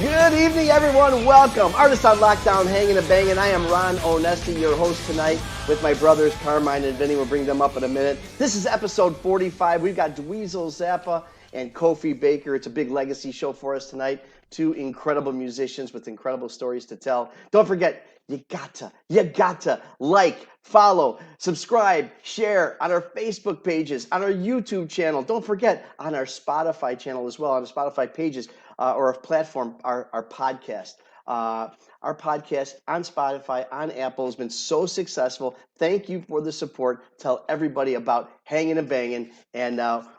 Good evening, everyone. Welcome. Artists on Lockdown, Hangin' Bangin. I am Ron Onesti, your host tonight with my brothers Carmine and Vinny. We'll bring them up in a minute. This is episode 45. We've got Dweezil Zappa and Kofi Baker. It's a big legacy show for us tonight. Two incredible musicians with incredible stories to tell. Don't forget, you gotta like, follow, subscribe, share on our Facebook pages, on our YouTube channel. Don't forget on our Spotify channel as well, on the Spotify pages or our platform, our podcast. Our podcast on Spotify, on Apple has been so successful. Thank you for the support. Tell everybody about Hangin' Bangin', and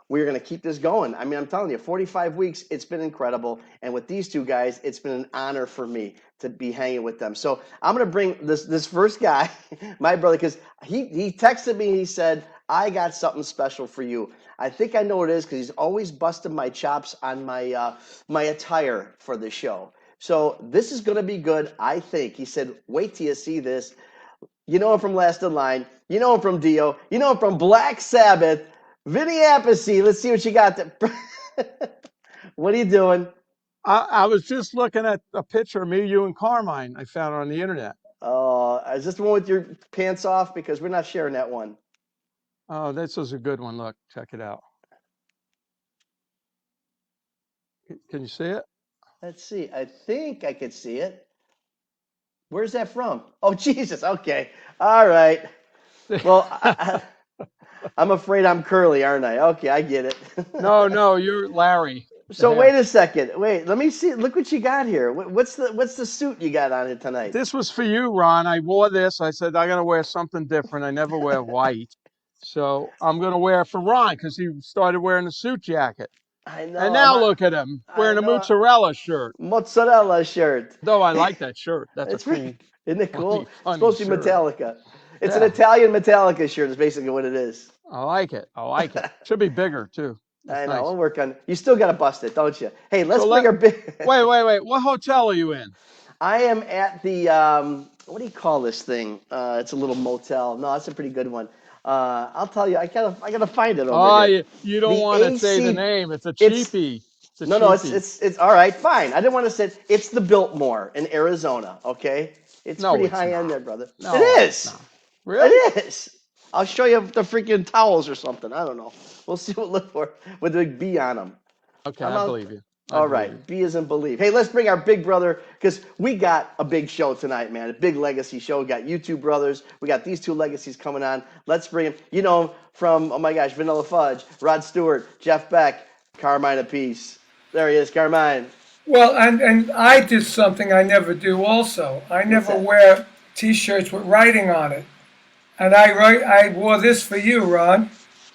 we're going to keep this going. I mean, I'm telling you, 45 weeks, it's been incredible. And with these two guys, it's been an honor for me to be hanging with them. So I'm going to bring this first guy, my brother, because he texted me. He said, I got something special for you. I think I know what it is because he's always busted my chops on my my attire for the show. So this is going to be good, I think. He said, wait till you see this. You know him from Last in Line. You know him from Dio. You know him from Black Sabbath. Vinny Appice. Let's see what you got there. What are you doing? I was just looking at a picture of me, you, and Carmine I found on the internet. Is this the one with your pants off? Because we're not sharing that one. Oh, this was a good one. Look, check it out. Can you see it? Let's see. I think I could see it. Where's that from? Oh, Jesus. Okay. All right. Well, I'm afraid I'm curly, aren't I? Okay, I get it. No, you're Larry. So wait a second. Wait, let me see. Look what you got here. What's the suit you got on it tonight? This was for you, Ron. I wore this. I said, I'm going to wear something different. I never wear white. So I'm going to wear it for Ron because he started wearing a suit jacket. I know. And now look at him wearing a mozzarella shirt. Mozzarella shirt. Though I like that shirt. That's cool. Isn't it cool? Funny it's supposed to be shirt. Metallica. It's an Italian Metallica shirt is basically what it is. I like it. Should be bigger, too. That's I know. Nice. We'll work on it. You still got to bust it, don't you? Hey, let's bring our big... Wait. What hotel are you in? I am at the... what do you call this thing? It's a little motel. No, it's a pretty good one. I'll tell you. I gotta find it over here. You don't want to say the name. It's a cheapie. No, it's all right. Fine. I didn't want to say it. It's the Biltmore in Arizona. Okay, it's pretty high end there, brother. No, it is. No. Really? It is. I'll show you the freaking towels or something. I don't know. We'll see what look for with the big B on them. Okay, I believe you. All right, B as in believe. Hey, let's bring our big brother because we got a big show tonight, man. A big legacy show. We got you two brothers. We got these two legacies coming on. Let's bring him. You know him from, oh my gosh, Vanilla Fudge, Rod Stewart, Jeff Beck, Carmine Appice. There he is, Carmine. Well, and I did something I never do also. I never wear T-shirts with writing on it. And I wore this for you, Ron.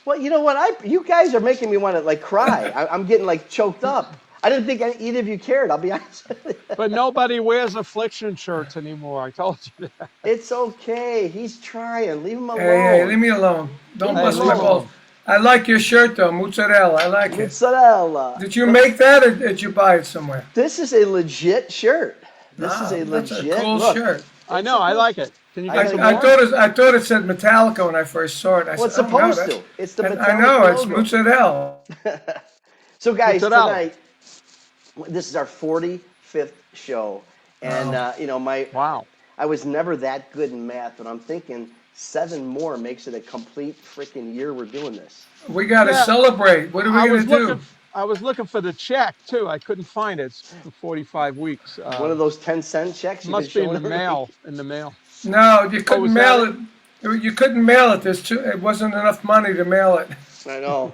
Well, you know what? You guys are making me want to cry. I'm getting choked up. I didn't think either of you cared. I'll be honest with you. But nobody wears Affliction shirts anymore. I told you that. It's okay. He's trying. Leave him alone. Hey, leave me alone. Don't bust my balls. I like your shirt though, mozzarella. I like it. Mozzarella. Did you make that or did you buy it somewhere? This is a legit shirt. That's a cool shirt. I know. I like it. Can you get some more? I thought it said Metallica when I first saw it. It's supposed to. It's the Metallica I know. It's logo. mozzarella. So guys, tonight, this is our 45th show. And, Wow. I was never that good in math, but I'm thinking 7 more makes it a complete freaking year we're doing this. We got to celebrate. What are we going to do? I was looking for the check, too. I couldn't find it. It's for 45 weeks. One of those 10-cent checks? Must be in the mail. No, you couldn't mail it. You couldn't mail it. It wasn't enough money to mail it. I know.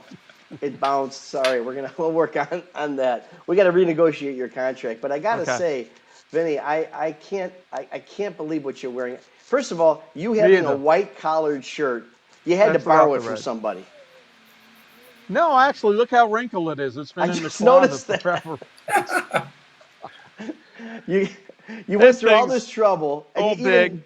It bounced. Sorry, we'll work on that. We got to renegotiate your contract. But I gotta say, Vinny, I can't believe what you're wearing. First of all, you having a white collared shirt, you had to borrow it from somebody. No, actually, look how wrinkled it is. It's been in the closet forever. You went through all this trouble. And big.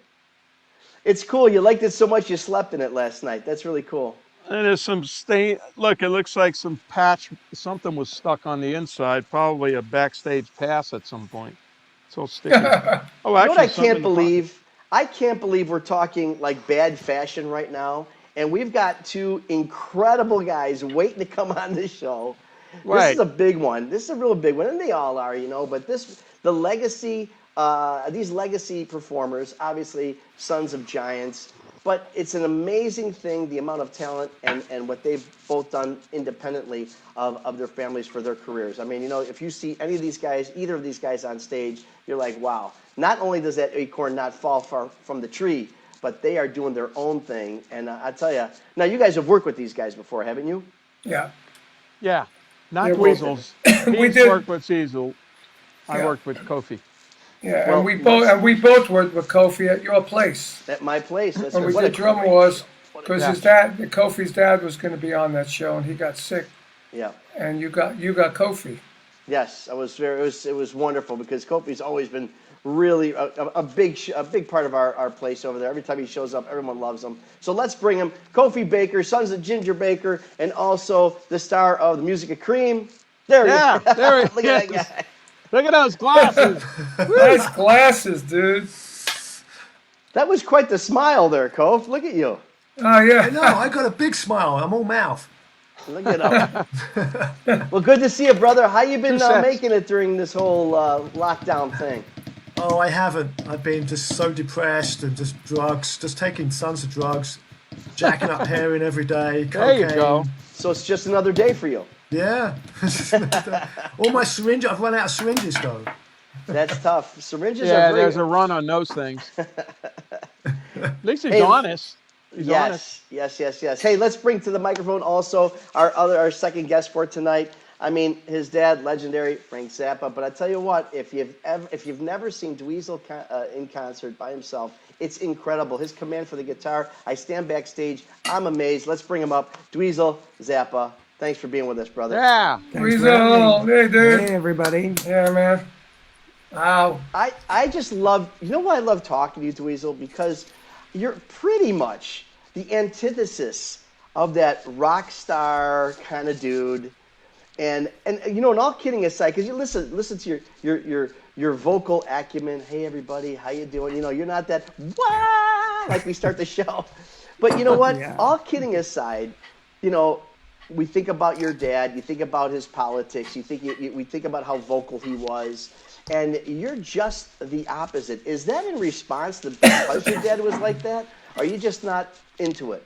It's cool. You liked it so much you slept in it last night. That's really cool. And there's some stain. Look, it looks like some patch. Something was stuck on the inside. Probably a backstage pass at some point. It's all sticky. You know what I can't believe? I can't believe we're talking bad fashion right now. And we've got 2 incredible guys waiting to come on this show. This is Right. a big one. This is a real big one, and they all are, But the legacy, these legacy performers, obviously sons of giants. But it's an amazing thing, the amount of talent and what they've both done independently of their families for their careers. I mean, if you see any of these guys, either of these guys on stage, you're like, wow. Not only does that acorn not fall far from the tree, but they are doing their own thing. And I tell you, now you guys have worked with these guys before, haven't you? Yeah. Yeah. Not Yeah, Dweezil's. we He's did. worked with Dweezil. I Yeah. worked with Kofi. Yeah, Well, and we both worked with Kofi at your place At my place. That's when we what a did Drum great Wars, show. What a- because Yeah. Kofi's dad was going to be on that show, and he got sick, Yeah. and you got Kofi. Yes, it was wonderful because Kofi's always been really a big part of our place over there. Every time he shows up, everyone loves him. So let's bring him, Kofi Baker, sons of Ginger Baker, and also the star of the Music of Cream. There he Yeah, is. there he Look at is. that guy. Look at those glasses. Nice glasses, dude. That was quite the smile there, Kof. Look at you. Oh yeah. No, I got a big smile. I'm all mouth. Look at him. Well, good to see you, brother. How you been making it during this whole lockdown thing? Oh, I haven't. I've been just so depressed and just drugs, just taking tons of drugs, jacking up heroin every day, There cocaine. you go. So it's just another day for you. Yeah. All my syringes, I've run out of syringes though. That's tough. Syringes Yeah, are very... there's a run on those things. At least he's Hey, honest. He's honest. Yes. Hey, let's bring to the microphone also our second guest for tonight. I mean, his dad, legendary Frank Zappa. But I tell you what, if you've never seen Dweezil in concert by himself, it's incredible. His command for the guitar. I stand backstage. I'm amazed. Let's bring him up. Dweezil Zappa. Thanks for being with us, brother. Yeah. Dweezil, hey dude. Hey everybody. Yeah, man. Wow. I just love, why I love talking to you, Dweezil? Because you're pretty much the antithesis of that rock star kind of dude. And all kidding aside, because you listen to your vocal acumen. Hey everybody, how you doing? You're not that wah like we start the show. But you know what? Yeah. All kidding aside, we think about your dad. You think about his politics. We think about how vocal he was. And you're just the opposite. Is that in response to because your dad was like that? Or are you just not into it?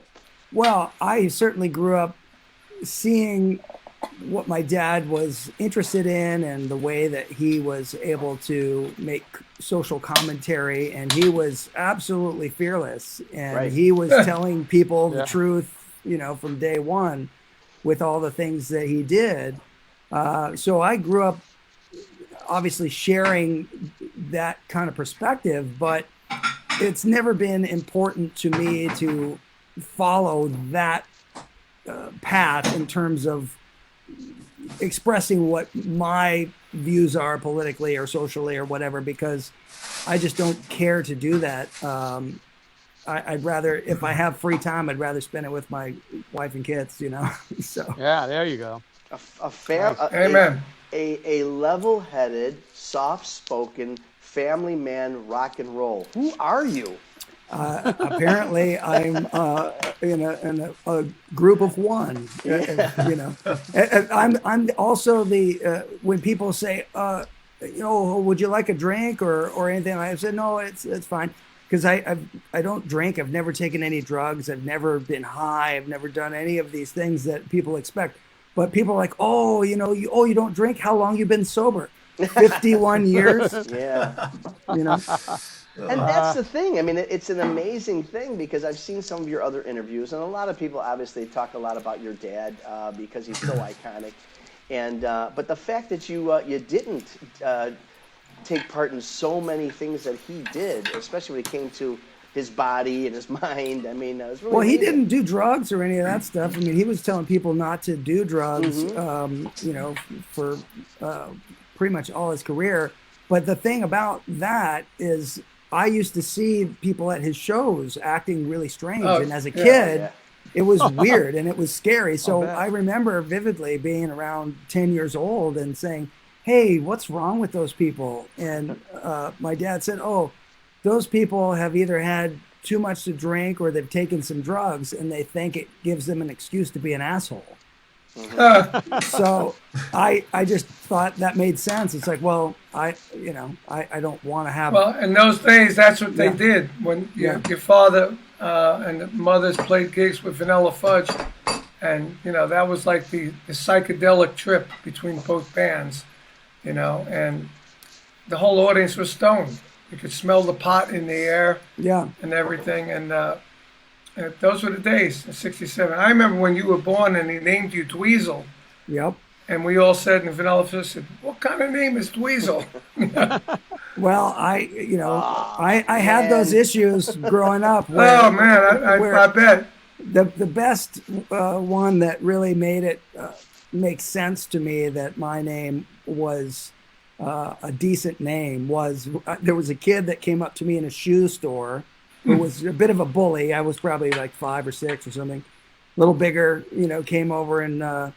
Well, I certainly grew up seeing what my dad was interested in and the way that he was able to make social commentary, and he was absolutely fearless, and Right. he was telling people Yeah. the truth, from day one with all the things that he did. So I grew up obviously sharing that kind of perspective, but it's never been important to me to follow that path in terms of expressing what my views are politically or socially or whatever, because I just don't care to do that. I'd rather, if I have free time, I'd rather spend it with my wife and kids, so. Yeah, there you go. Amen. A level-headed, soft-spoken, family man, rock and roll. Who are you? Apparently, I'm in a group of one. And I'm also the when people say, would you like a drink or anything? I said no, it's fine, because I don't drink. I've never taken any drugs. I've never been high. I've never done any of these things that people expect. But people are like, you don't drink? How long you been sober? 51 years. Yeah. And Uh, that's the thing. I mean, it's an amazing thing because I've seen some of your other interviews, and a lot of people obviously talk a lot about your dad because he's so iconic. And but the fact that you didn't take part in so many things that he did, especially when it came to his body and his mind. I mean, it was really Well, he amazing. didn't do drugs or any of that stuff. I mean, he was telling people not to do drugs, for pretty much all his career. But the thing about that is I used to see people at his shows acting really strange. Oh, and as a yeah. kid, it was weird and it was scary. So bet. I remember vividly being around 10 years old and saying, hey, what's wrong with those people? And my dad said, oh, those people have either had too much to drink or they've taken some drugs and they think it gives them an excuse to be an asshole. So I just thought that made sense. It's like, well, I don't want to have. Well, in those days, that's what they Yeah. did. When Yeah. your father and the mothers played gigs with Vanilla Fudge, and that was like the psychedelic trip between both bands, and the whole audience was stoned. You could smell the pot in the air Yeah. and everything, and those were the days in '67. I remember when you were born, and he named you Dweezil. Yep. And we all said, and Vanilla Fudge said, "What kind of name is Dweezil?" Well, I had those issues growing up. Oh man, I bet. The best one that really made it make sense to me that my name was a decent name was there was a kid that came up to me in a shoe store who was a bit of a bully. I was probably like 5 or 6 or something, a little bigger, came over and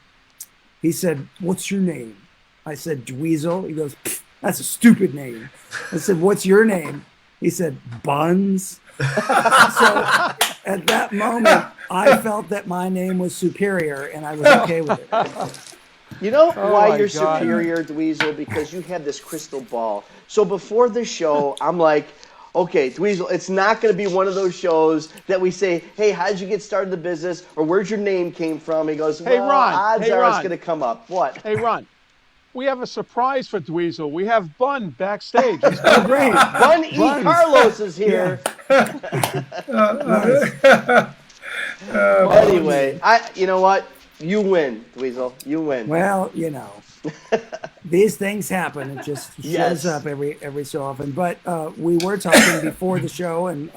he said, "What's your name?" I said, "Dweezil." He goes, "That's a stupid name." I said, "What's your name?" He said, "Buns." So at that moment, I felt that my name was superior, and I was okay with it. You know why my you're God. superior, Dweezil? Because you have this crystal ball. So before the show, I'm like, okay, Dweezil, it's not going to be one of those shows that we say, hey, how did you get started in the business? Or where's your name came from? He goes, well, Hey, Ron. odds Hey, are it's Ron. going to come up. What? Hey, Ron, we have a surprise for Dweezil. We have Bun backstage. Oh, great. Bun E. Buns. Carlos is here. Anyway, you know what? You win, Dweezil. You win. Well, these things happen. It just shows Yes. up every so often. But we were talking before the show, and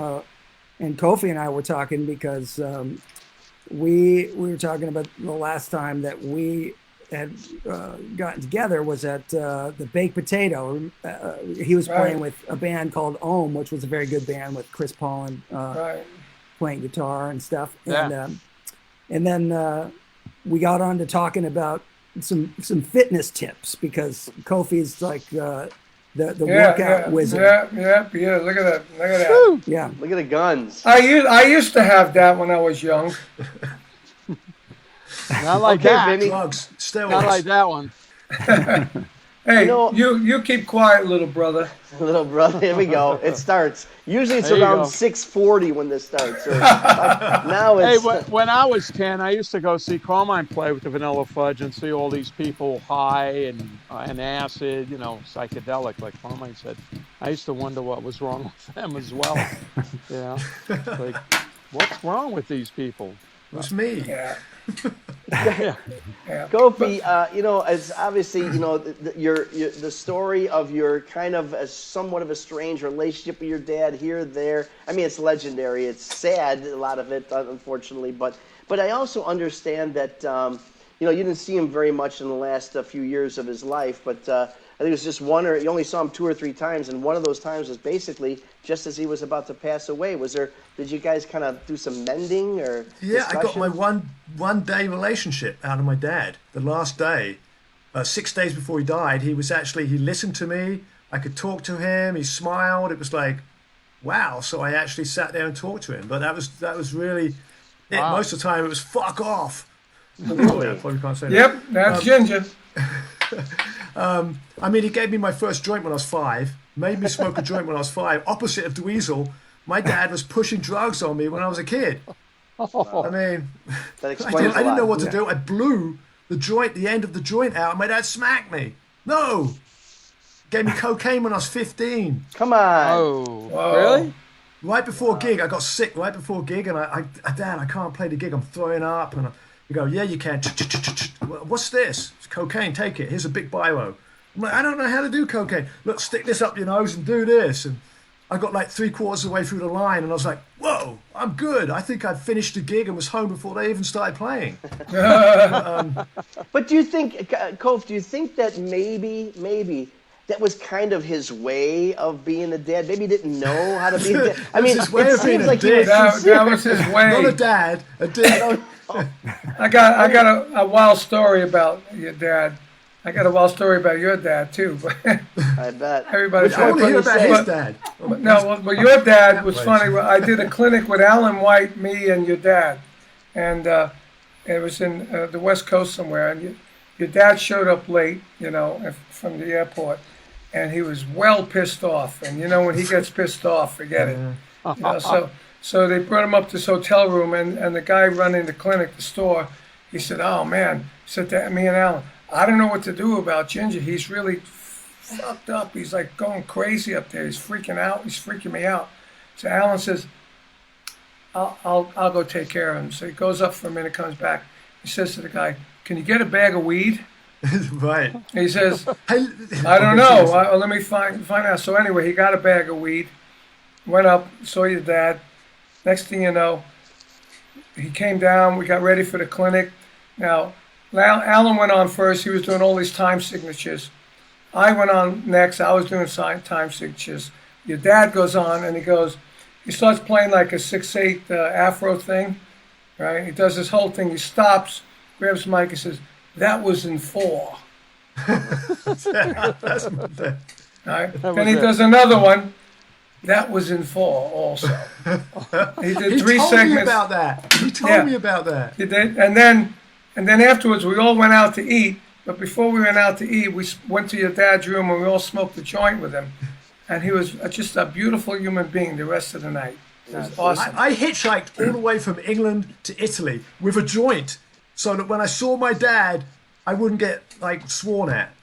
Kofi and I were talking because we were talking about the last time that we had gotten together was at the Baked Potato. He was playing with a band called Ohm, which was a very good band with Chris Paulin playing guitar and stuff. Yeah. And then we got on to talking about some fitness tips because Kofi's like the workout wizard. Yeah. Look at that. Yeah. Look at the guns. I used to have that when I was young. Not like Okay, that. Vinny. Drugs, steroids. Not like that one. Hey, know- you keep quiet, little brother. Little brother, here we go. It starts. Usually it's There you around go. 6:40 when this starts. Or, now Hey, it's... when I was 10, I used to go see Carmine play with the Vanilla Fudge and see all these people high and acid, psychedelic, like Carmine said. I used to wonder what was wrong with them as well. Like, what's wrong with these people? It was me. Yeah. Yeah. Kofi, it's obviously, the story of your kind of somewhat of a strange relationship with your dad here, there. I mean, it's legendary. It's sad, a lot of it, unfortunately. But I also understand that, you didn't see him very much in the last few years of his life. But I think it was just you only saw him 2 or 3 times. And one of those times was basically just as he was about to pass away. Did you guys kind of do some mending or Yeah, I got discussion? my one day relationship out of my dad. The last day, 6 days before he died, he listened to me. I could talk to him. He smiled. It was like, wow. So I actually sat there and talked to him. But that was really it. Wow. Most of the time it was fuck off. Really? I probably can't say that. Yep, that's Ginger. I mean, he gave me my first joint when I was 5, made me smoke a joint when I was 5. Opposite of Dweezil, my dad was pushing drugs on me when I was a kid. I mean, That I explains didn't a lot. know what to do. I blew the end of the joint out, and my dad smacked me. No! Gave me cocaine when I was 15. Come on. Oh, really? Right before gig, I got sick right before gig, and Dad, I can't play the gig. I'm throwing up. And you go, yeah, you can. What's this? It's cocaine. Take it. Here's a big biro. I'm like, I don't know how to do cocaine. Look, stick this up your nose and do this. And I got like 3/4 of the way through the line, and I was like, whoa, I'm good. I think I finished the gig and was home before they even started playing. But do you think, Kof, that maybe that was kind of his way of being a dad? Maybe he didn't know how to be a dad. I mean, his way it of being seems a like he dick. was sincere. That was his Not a way. dad, a dick. I got a wild story about your dad. I got a wild story about your dad too. I bet. Everybody I want to hear about his but- dad. No, well, your dad was Right. funny. I did a clinic with Alan White, me, and your dad, and It was in the West Coast somewhere, and your dad showed up late, from the airport, and he was well pissed off. And when he gets pissed off, forget it. So they brought him up to this hotel room, and the guy running the clinic, the store, he said, "Oh man," he said to me and Alan, "I don't know what to do about Ginger. He's really fucked up. He's like going crazy up there. He's freaking out. He's freaking me out." So Alan says, I'll go take care of him. So he goes up for a minute, comes back. He says to the guy, "Can you get a bag of weed?" Right. He says, "I don't know. Let me find out." So anyway, he got a bag of weed, went up, saw your dad. Next thing you know, he came down. We got ready for the clinic. Now, Alan went on first. He was doing all these time signatures. I went on next. I was doing time signatures. Your dad goes on, and he starts playing like a 6/8 Afro thing, right? He does this whole thing. He stops, grabs the mic, and says, "That was in 4." That's All right. Then he does another one. "That was in 4 also." He did 3 segments. He told me about that. He told me about that. He did. And then afterwards, we all went out to eat. But before we went out to eat, we went to your dad's room and we all smoked a joint with him. And he was just a beautiful human being the rest of the night. It was awesome. I hitchhiked all the way from England to Italy with a joint, so that when I saw my dad, I wouldn't get sworn at.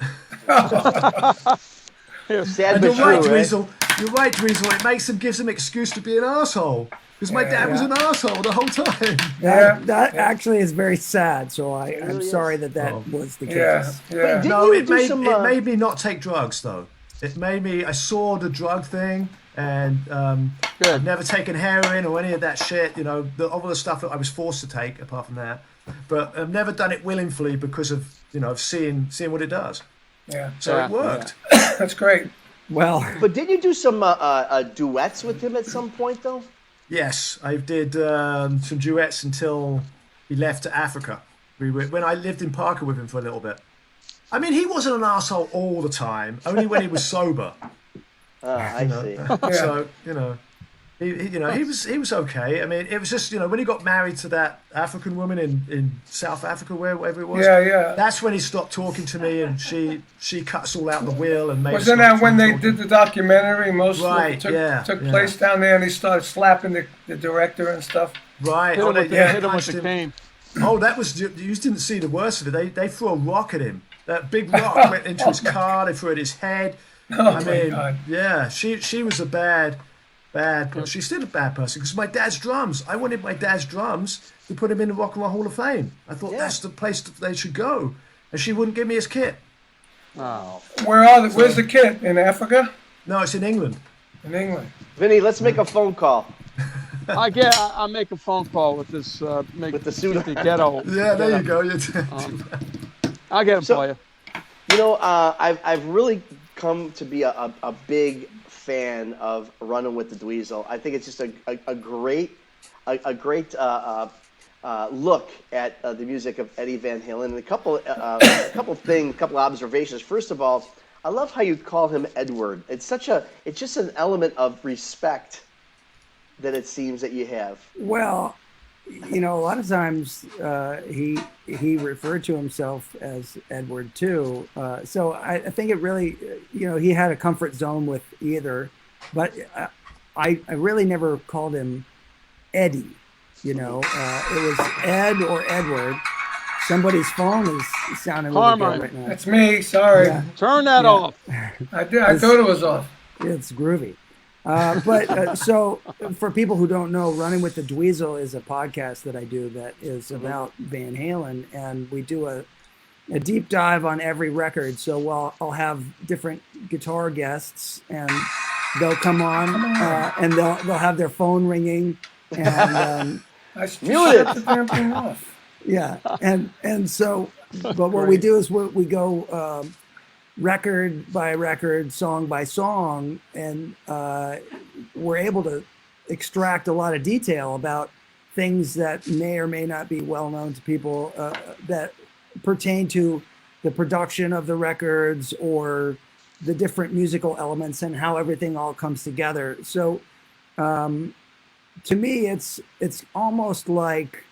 Sad And but you're true, right, right? Dweezil. You're right, Dweezil. It gives him excuse to be an asshole. Because my dad was an asshole the whole time. That actually is very sad. So I'm really sorry that was the case. Yeah. Did No, you it do made some, it made me not take drugs though. It made me. I saw the drug thing, and I've never taken heroin or any of that shit. All the stuff that I was forced to take, apart from that. But I've never done it willingly because of of seeing what it does. Yeah. So it worked. That's great. Well, But did you do some duets with him at some point, though? Yes, I did some duets until he left to Africa. When I lived in Parker with him for a little bit. I mean, he wasn't an asshole all the time. Only when he was sober. I see. So he was okay. I mean, it was just when he got married to that African woman in South Africa, wherever it was. Yeah. That's when he stopped talking to me, and she cut us all out the will and made. Wasn't that when they did the documentary? Most Right, took place down there, and he started slapping the director and stuff. Right. Hit him with the punched him. cane. Oh, that was you didn't see the worst of it. They threw a rock at him. That big rock went into his car. They threw it at his head. Oh my God. Yeah, she was a bad person. She's still a bad person because my dad's drums. I wanted my dad's drums to put him in the Rock and Roll Hall of Fame. I thought that's the place that they should go, and she wouldn't give me his kit. Oh. Where's the kid? In Africa? No, it's in England. In England. Vinny, let's make a phone call. I'll make a phone call with this. With the suit. the ghetto. Yeah, there you go. I'll get him for you. I've really come to be a big fan of Running with the Dweezil. I think it's just a great look at the music of Eddie Van Halen. And a couple observations. First of all, I love how you call him Edward. It's just an element of respect that it seems that you have. Well, a lot of times he referred to himself as Edward too. So I think it really, he had a comfort zone with either, but I really never called him Eddie. It was Ed or Edward. Somebody's phone is sounding really good right now. That's me. Sorry. Yeah. Turn that off. I did. I thought it was off. It's groovy. So for people who don't know, Running with the Dweezil is a podcast that I do that is about Van Halen, and we do a deep dive on every record. So I'll have different guitar guests, and they'll come on, and they'll have their phone ringing, and I shut the damn thing off. yeah, and so, but what we do is we go record by record, song by song, and we're able to extract a lot of detail about things that may or may not be well known to people that pertain to the production of the records or the different musical elements and how everything all comes together. So to me, it's almost like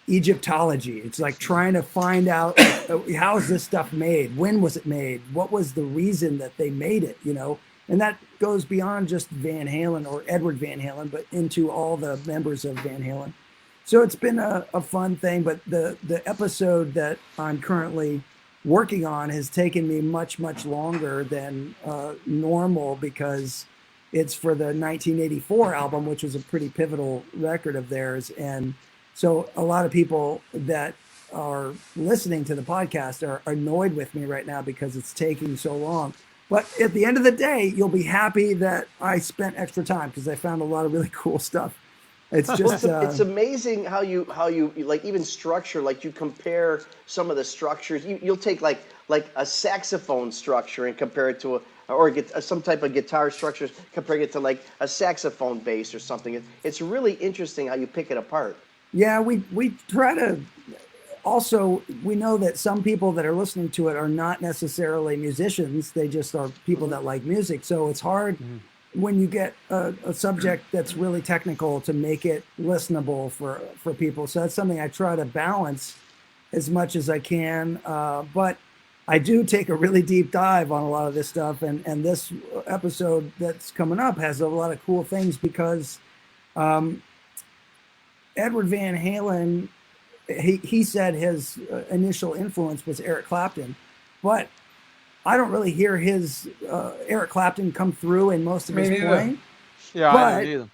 Egyptology. It's like trying to find out how is this stuff made? When was it made? What was the reason that they made it? You know, and that goes beyond just Van Halen or Edward Van Halen, but into all the members of Van Halen. So it's been a fun thing. But the episode that I'm currently working on has taken me much longer than normal because it's for the 1984 album, which was a pretty pivotal record of theirs. And so a lot of people that are listening to the podcast are annoyed with me right now because it's taking so long. But at the end of the day, you'll be happy that I spent extra time because I found a lot of really cool stuff. It's just it's amazing how you like even structure, like you compare some of the structures. You'll take like a saxophone structure and compare it to some type of guitar structure, comparing it to like a saxophone bass or something. It's really interesting how you pick it apart. Yeah, we try to. Also, we know that some people that are listening to it are not necessarily musicians. They just are people that like music. So it's hard when you get a subject that's really technical to make it listenable for people. So that's something I try to balance as much as I can. But I do take a really deep dive on a lot of this stuff. And this episode that's coming up has a lot of cool things because Edward Van Halen, he said his initial influence was Eric Clapton, but I don't really hear his Eric Clapton come through in most of his playing. Yeah, I don't either.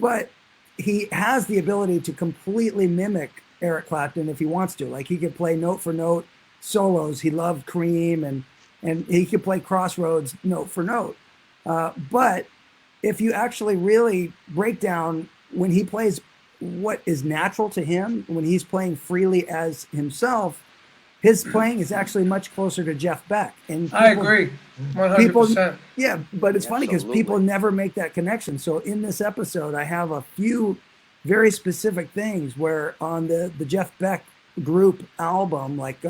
But he has the ability to completely mimic Eric Clapton if he wants to. Like he could play note for note solos. He loved Cream and he could play Crossroads note for note. But if you actually really break down when he plays what is natural to him, when he's playing freely as himself, his playing is actually much closer to Jeff Beck. And I agree, 100%. Yeah, but it's funny because people never make that connection. So in this episode, I have a few very specific things where on the Jeff Beck group album, like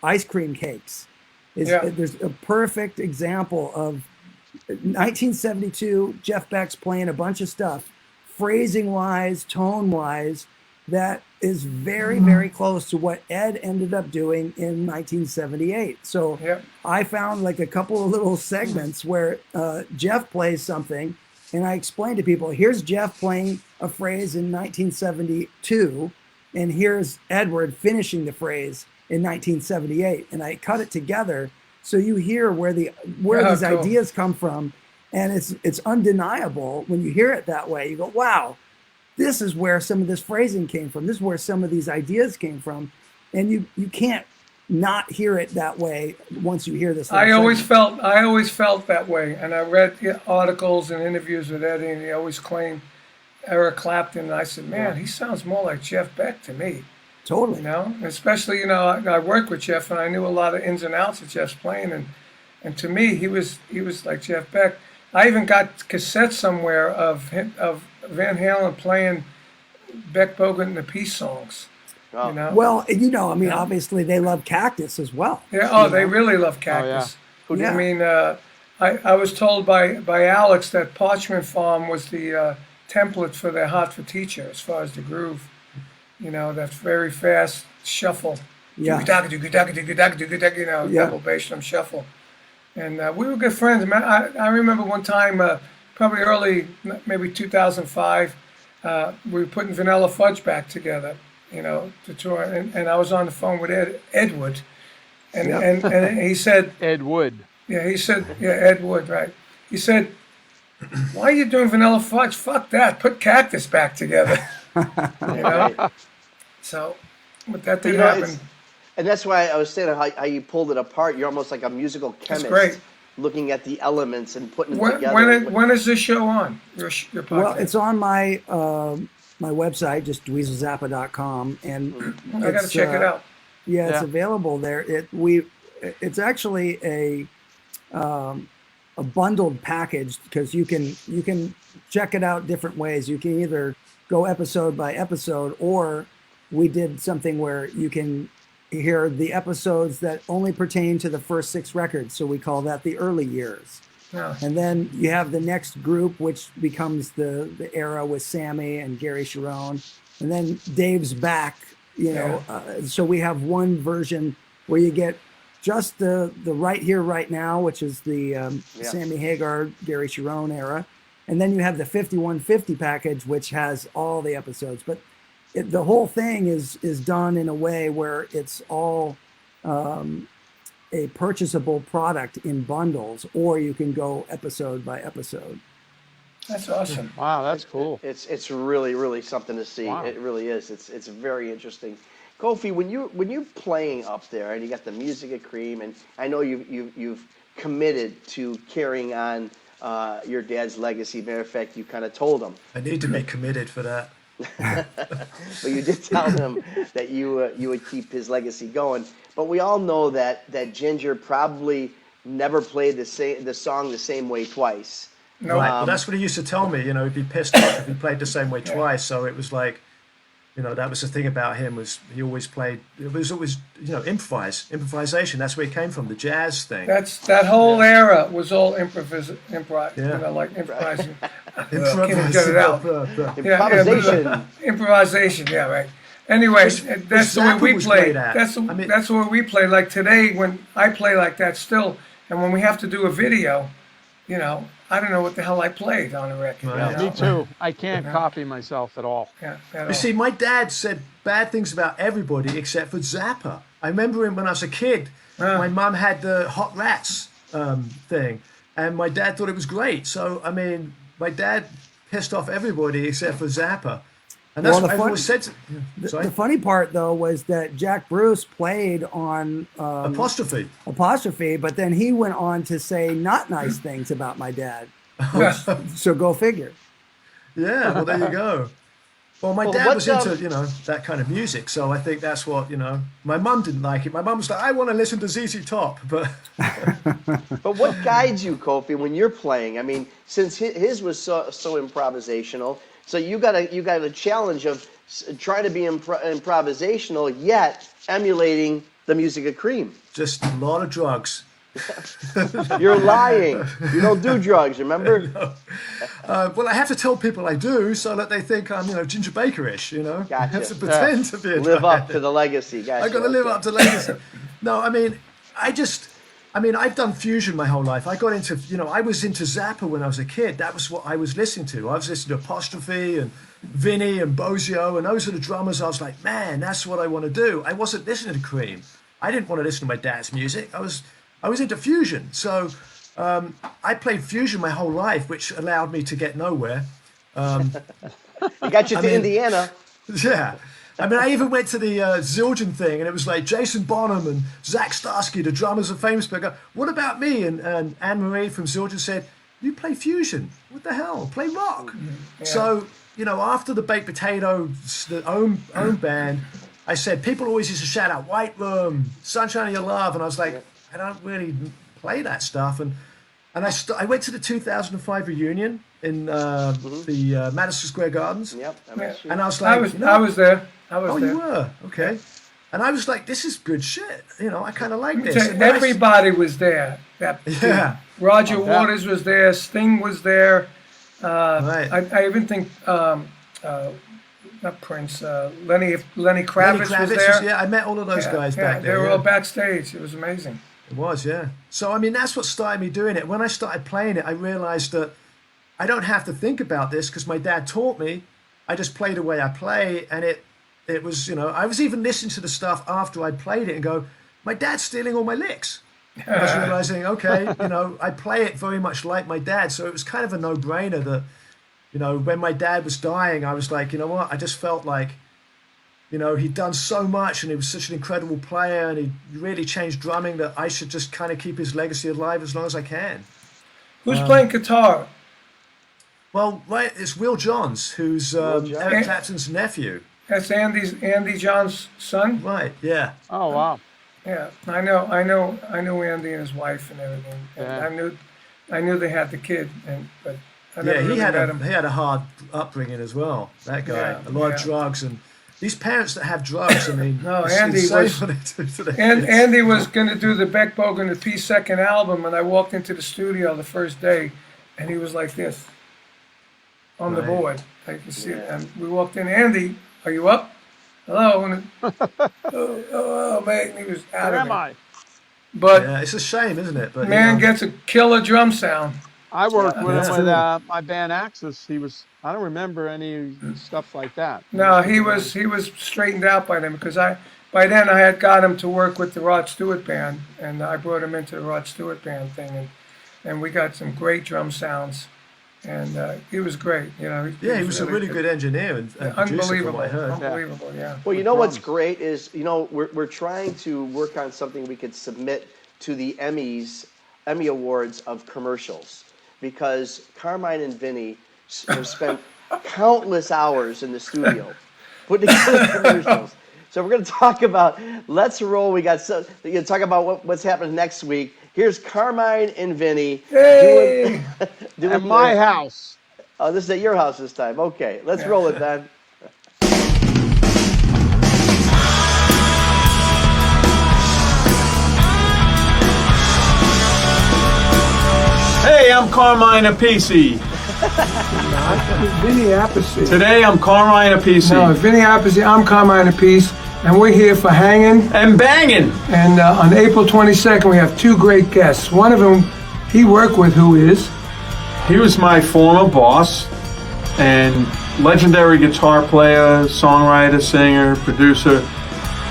Ice Cream Cakes, there's a perfect example of 1972, Jeff Beck's playing a bunch of stuff, phrasing-wise, tone-wise, that is very, very close to what Ed ended up doing in 1978. So I found like a couple of little segments where Jeff plays something, and I explained to people, here's Jeff playing a phrase in 1972, and here's Edward finishing the phrase in 1978. And I cut it together so you hear where these ideas come from. And it's undeniable when you hear it that way. You go, wow, this is where some of this phrasing came from. This is where some of these ideas came from. And you can't not hear it that way once you hear this. I always felt that way. And I read articles and interviews with Eddie, and he always claimed Eric Clapton. And I said, man, he sounds more like Jeff Beck to me. Totally. You know, especially, I worked with Jeff, and I knew a lot of ins and outs of Jeff's playing. And to me, he was like Jeff Beck. I even got cassettes somewhere of Van Halen playing Beck, Bogart, and the Peace songs. Oh. You know? Well, obviously they love Cactus as well. Yeah. They really love Cactus. Oh, yeah. I mean, I was told by Alex that Parchment Farm was the template for their Hot for Teacher as far as the groove. That very fast shuffle. Yeah. Double bass drum shuffle. And we were good friends. Man, I remember one time, probably early, maybe 2005, we were putting Vanilla Fudge back together, to tour. And I was on the phone with Edward. And he said... Ed Wood. Yeah, he said, Ed Wood, right. He said, why are you doing Vanilla Fudge? Fuck that. Put Cactus back together. So, but that didn't happen. And that's why I was saying how you pulled it apart. You're almost like a musical chemist. That's great. Looking at the elements and putting them together. When is this show on? Your podcast? Well, it's on my my website, just dweezilzappa.com, and I got to check it out. Yeah, it's available there. It's actually a bundled package because you can check it out different ways. You can either go episode by episode, or we did something where you can hear the episodes that only pertain to the first 6 records. So we call that the early years. Yeah. And then you have the next group, which becomes the era with Sammy and Gary Sharon. And then Dave's back you know, so we have one version where you get just the Right Here, Right Now, which is the Sammy Hagar, Gary Sharon era. And then you have the 5150 package, which has all the episodes. But the whole thing is done in a way where it's all a purchasable product in bundles, or you can go episode by episode. That's awesome. Wow, that's cool. It's really, really something to see. Wow. It really is. It's very interesting. Kofi, when you're playing up there and you got the music of Cream, and I know you've committed to carrying on your dad's legacy. Matter of fact, you kind of told him. I need to be committed for that. But you did tell him that you would keep his legacy going. But we all know that Ginger probably never played the song the same way twice. No, Right. Well, that's what he used to tell me. You know, he'd be pissed off if he played the same way twice. So it was like, you know, that was the thing about him, was he always played. It was always, you know, improvisation. That's where it came from, the jazz thing. that whole era was all improvising. You know, like improvising. Can't even get it out. Improvisation. Improvisation. Yeah, right. Anyway, that's the way Zappa we was play. great at. That's the way we play. Like today, when I play like that still, and when we have to do a video, you know, I don't know what the hell I played on the record. Right. You know? Me too. I can't copy myself at all. Yeah, at You all. see, my dad said bad things about everybody except for Zappa. I remember him when I was a kid. My mum had the Hot Rats thing, and my dad thought it was great. So, I mean, my dad pissed off everybody except for Zappa. And that's Well, what the I've fun- always said. Sorry? The funny part, though, was that Jack Bruce played on Apostrophe. Apostrophe, but then he went on to say not nice things about my dad. So go figure. Yeah, well, there you go. Well, my Well, dad what, was into, you know, that kind of music. So I think that's what, you know, my mum didn't like it. My mum was like, I want to listen to ZZ Top. But But what guides you, Kofi, when you're playing? I mean, since his was so improvisational, so you got a challenge of trying to be improvisational yet emulating the music of Cream. just a lot of drugs. You're lying. You don't do drugs, remember? Well, I have to tell people I do so that they think I'm, you know, Ginger Baker-ish, you know. Gotcha. I have to pretend to be a Live drug up to the legacy. Gotcha. I got to live up to legacy. No, I mean, I've done fusion my whole life. I got into, you know, I was into Zappa when I was a kid. That was what I was listening to. I was listening to Apostrophe and Vinny and Bozio, and those are the drummers. I was like, man, that's what I want to do. I wasn't listening to Cream. I didn't want to listen to my dad's music. I was into fusion. So I played fusion my whole life, which allowed me to get nowhere. It got you to Indiana. Yeah. I mean, I even went to the Zildjian thing, and it was like Jason Bonham and Zach Starsky, the drummers of Famous. But I go, what about me? And Anne-Marie from Zildjian said, you play fusion. What the hell? Play rock. Yeah. So, you know, after the Baked Potato, the own band, I said, people always used to shout out, White Room, Sunshine of Your Love. And I was like, I don't really play that stuff. And I went to the 2005 reunion in the Madison Square Gardens. Yep. that makes you- And I was like, I was there. oh, there. you were? Okay. And I was like, this is good shit. You know, I kind of like this. And then I- Everybody was there. Yeah. Roger Waters was there. Sting was there. Right. I even think not Prince. Lenny Kravitz was there. yeah, I met all of those guys back They there. were yeah. all backstage. It was amazing. It was, yeah. So, I mean, that's what started me doing it. When I started playing it, I realized that I don't have to think about this because my dad taught me. I just play the way I play. And it was, you know, I was even listening to the stuff after I'd played it and go, my dad's stealing all my licks. I was realizing, okay, you know, I play it very much like my dad. So it was kind of a no-brainer that, you know, when my dad was dying, I was like, you know what? I just felt like, you know, he'd done so much and he was such an incredible player and he really changed drumming that I should just kind of keep his legacy alive as long as I can. Who's playing guitar? Well, right, it's Will Johns, who's Johns. Eric Clapton's nephew. That's Andy John's son. Right, yeah. Oh, wow. Yeah, I know Andy and his wife and everything. And Yeah. I knew they had the kid, but I Yeah, never he really had met him. he had a hard upbringing as well, that guy. Yeah, a lot of yeah. drugs and these parents that have drugs, I mean, No, it's Andy insane was- what they do to their And kids. Andy was going to do the Beck Bogan and P second album, and I walked into the studio the first day, and he was like this on the Right. board. I could see it. And we walked in. Andy, are you up? hello, and oh, mate, and he was out Where of am it. I? But Yeah, it's a shame, isn't it? But man gets a killer drum sound. I worked with that's him with cool. my band Axis. I don't remember any stuff like that. No, he was straightened out by then because by then I had got him to work with the Rod Stewart band, and I brought him into the Rod Stewart band thing, and we got some great drum sounds, and he was great. You know, he was a really good engineer and producer, from unbelievable, what I heard. unbelievable, yeah. Well, you know what's great is, we're trying to work on something we could submit to the Emmy Awards of commercials, because Carmine and Vinny have spent countless hours in the studio putting together commercials. So we're going to talk about Let's Roll. We're going to talk about what's happening next week. Here's Carmine and Vinny Hey! doing At my house. Oh, this is at your house this time. Okay, let's roll it then. Hey, I'm Carmine Apisi. Vinny Appice. Today I'm Carmine Apisi. No, Vinny Appice. I'm Carmine Appice, and we're here for Hangin' And Bangin. And on April 22nd, we have two great guests. One of them he worked with, who is? He was my former boss and legendary guitar player, songwriter, singer, producer,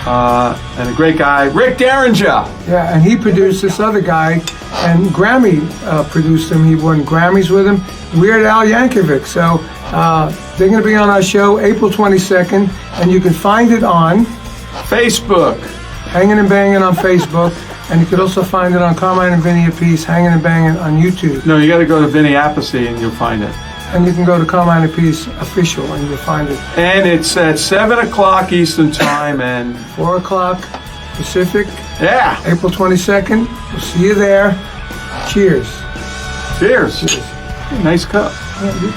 and a great guy, Rick Derringer. Yeah, and he produced this other guy, and Grammy produced him. He won Grammys with him, Weird Al Yankovic. So they're going to be on our show April 22nd, and you can find it on Facebook. Hangin' and Bangin' on Facebook, and you can also find it on Carmine and Vinny Appice, Hangin' and Bangin' on YouTube. No, you got to go to Vinny Appice and you'll find it. And you can go to Carmine Appice Official, and you'll find it. And it's at 7 o'clock Eastern Time and 4 o'clock Pacific, yeah, April 22nd. We'll see you there. Cheers. cheers. Nice cup. Yeah, you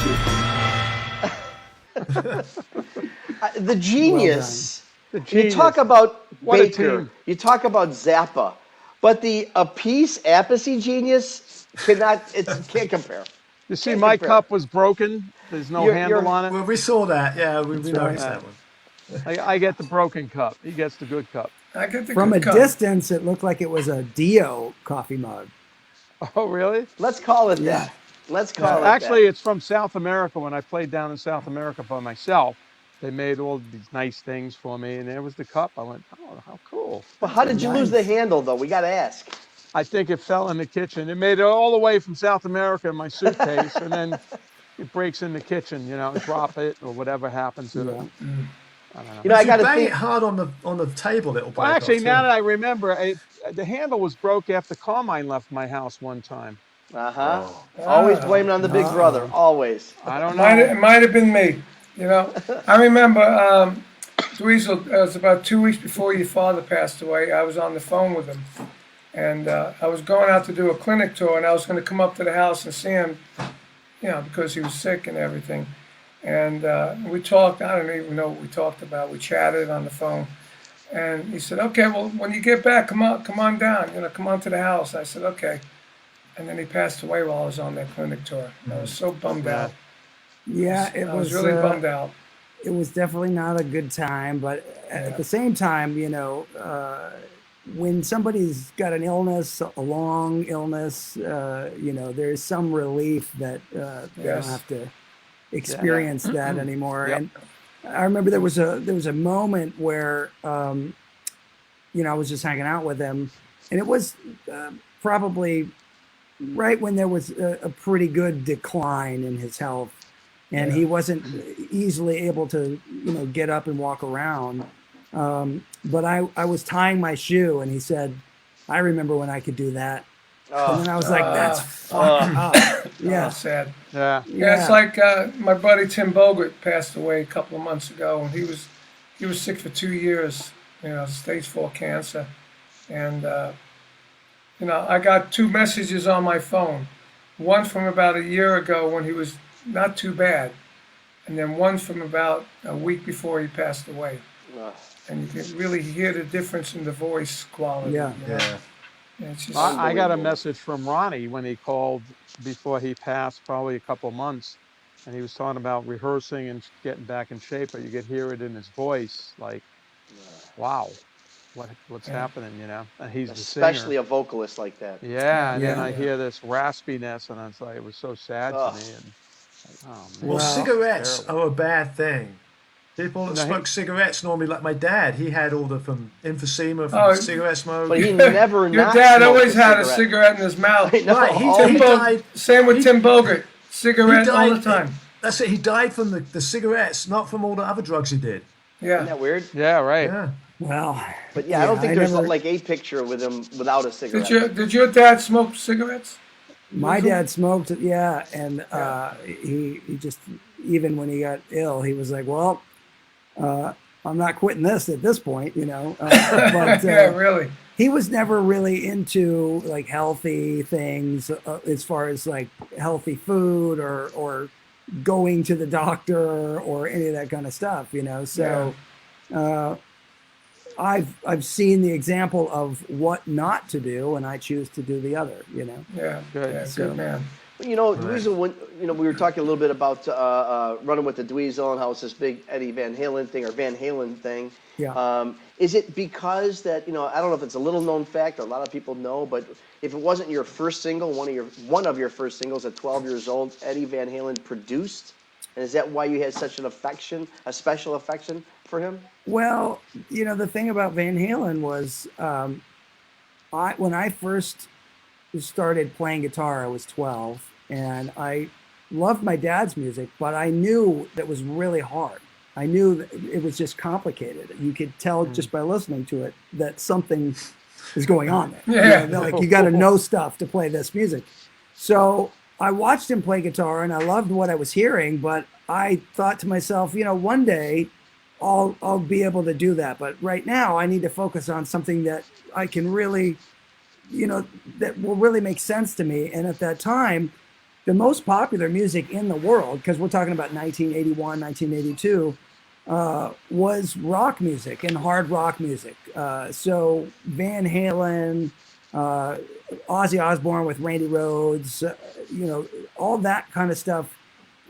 too. The genius. The You genius. talk about What a Baker. team. You talk about Zappa, but the Appice Genius can't compare. You see, Can't my compare. cup was broken. There's no handle on it. Well, we saw that. Yeah, we noticed that one. I get the broken cup. He gets the good cup. I get the From a good cup. distance, it looked like it was a Dio coffee mug. Oh, really? Let's call it that. Let's call it Actually, that. it's from South America. When I played down in South America by myself, they made all these nice things for me, and there was the cup. I went, oh, how cool. But how did you lose the handle, though? We got to ask. I think it fell in the kitchen. It made it all the way from South America in my suitcase, and then it breaks in the kitchen. Drop it or whatever happens to it. I don't know. I If got you to bang think. it hard on the table, it'll break Well, actually, off too. now that I remember, the handle was broke after Carmine left my house one time. Always blaming on the big brother. Always. I don't It know. might have been me. I remember Dweezil, it was about 2 weeks before your father passed away. I was on the phone with him, and I was going out to do a clinic tour, and I was going to come up to the house and see him, because he was sick and everything. And we talked. I don't even know what we talked about. We chatted on the phone, and he said, "Okay, well, when you get back, come on down. Come on to the house." I said, "Okay." And then he passed away while I was on that clinic tour. I was so bummed out. Yeah, I was really bummed out. It was definitely not a good time, but at the same time, when somebody's got an illness, a long illness, there's some relief that they don't have to experience that anymore. Yep. And I remember there was a moment where, I was just hanging out with him, and it was probably right when there was a pretty good decline in his health, and he wasn't easily able to, get up and walk around. But I was tying my shoe, and he said, "I remember when I could do that." And then I was like, "That's fucked up." Yeah. Sad. Yeah. Yeah, it's like my buddy Tim Bogert passed away a couple of months ago, and he was sick for 2 years, stage 4 cancer, and I got 2 messages on my phone, one from about a year ago when he was not too bad, and then one from about a week before he passed away, and you can really hear the difference in the voice quality. Yeah. Yeah. And it's just I got a message from Ronnie when he called before he passed, probably a couple of months. and he was talking about rehearsing and getting back in shape, but you could hear it in his voice, like, wow, what's happening, you know? And he's the Especially singer. a vocalist like that. Yeah, and then I Yeah. hear this raspiness, and it's like, it was so sad Ugh. to me. And like, oh man, Well, Well, cigarettes terrible. are a bad thing. People that No, smoke cigarettes normally, like my dad, he had all the from emphysema from Oh, cigarette smoke. But he never Your not dad smoked always had a cigarette. cigarette in his mouth. I know. Right, he always. died. Same with Tim Bogert. Cigarette all the died- time. That's it. He died from the cigarettes, not from all the other drugs he did. Isn't that Yeah. weird? Yeah, right. Yeah. well, But yeah, I don't think I there's never- like a picture with him without a cigarette. Did your dad smoke cigarettes? My dad smoked, yeah, and he just, even when he got ill, he was like, well, I'm not quitting this at this point, you know. But Yeah, really. he was never really into like healthy things as far as like healthy food or going to the doctor or any of that kind of stuff, you know. So I've seen the example of what not to do, and I choose to do the other, you know. Yeah. Good. Yeah, So- good man. You know, Dweezil, when, you know, we were talking a little bit about running with the Dweezil and how it's this big Eddie Van Halen thing or Van Halen thing. Yeah. Is it because that, you know, I don't know if it's a little known fact or a lot of people know, but if it wasn't your first single, one of your first singles at 12 years old, Eddie Van Halen produced, and is that why you had such an affection, a special affection for him? Well, you know, the thing about Van Halen was when I first started playing guitar, I was 12, and I loved my dad's music, but I knew that was really hard. I knew that it was just complicated. You could tell just by listening to it that something is going on there. Yeah. You know, like you got to know stuff to play this music. So I watched him play guitar, and I loved what I was hearing, but I thought to myself, you know, one day I'll be able to do that. But right now I need to focus on something that I can really, you know, that will really make sense to me. And at that time, the most popular music in the world, because we're talking about 1981, 1982, was rock music and hard rock music. So Van Halen, Ozzy Osbourne with Randy Rhoads, you know, all that kind of stuff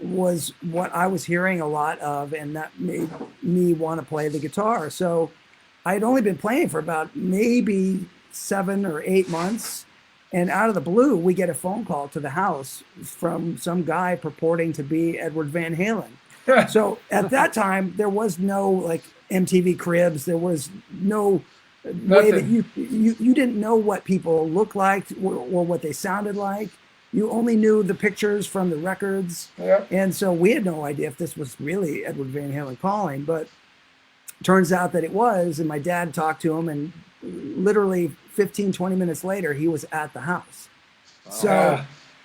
was what I was hearing a lot of, and that made me want to play the guitar. So I had only been playing for about maybe 7 or 8 months, and out of the blue, we get a phone call to the house from some guy purporting to be Edward Van Halen. So at that time, there was no like MTV Cribs. There was no way that you didn't know what people looked like or what they sounded like. You only knew the pictures from the records. Yeah. And so we had no idea if this was really Edward Van Halen calling, but turns out that it was. And my dad talked to him, and literally 15, 20 minutes later, he was at the house. So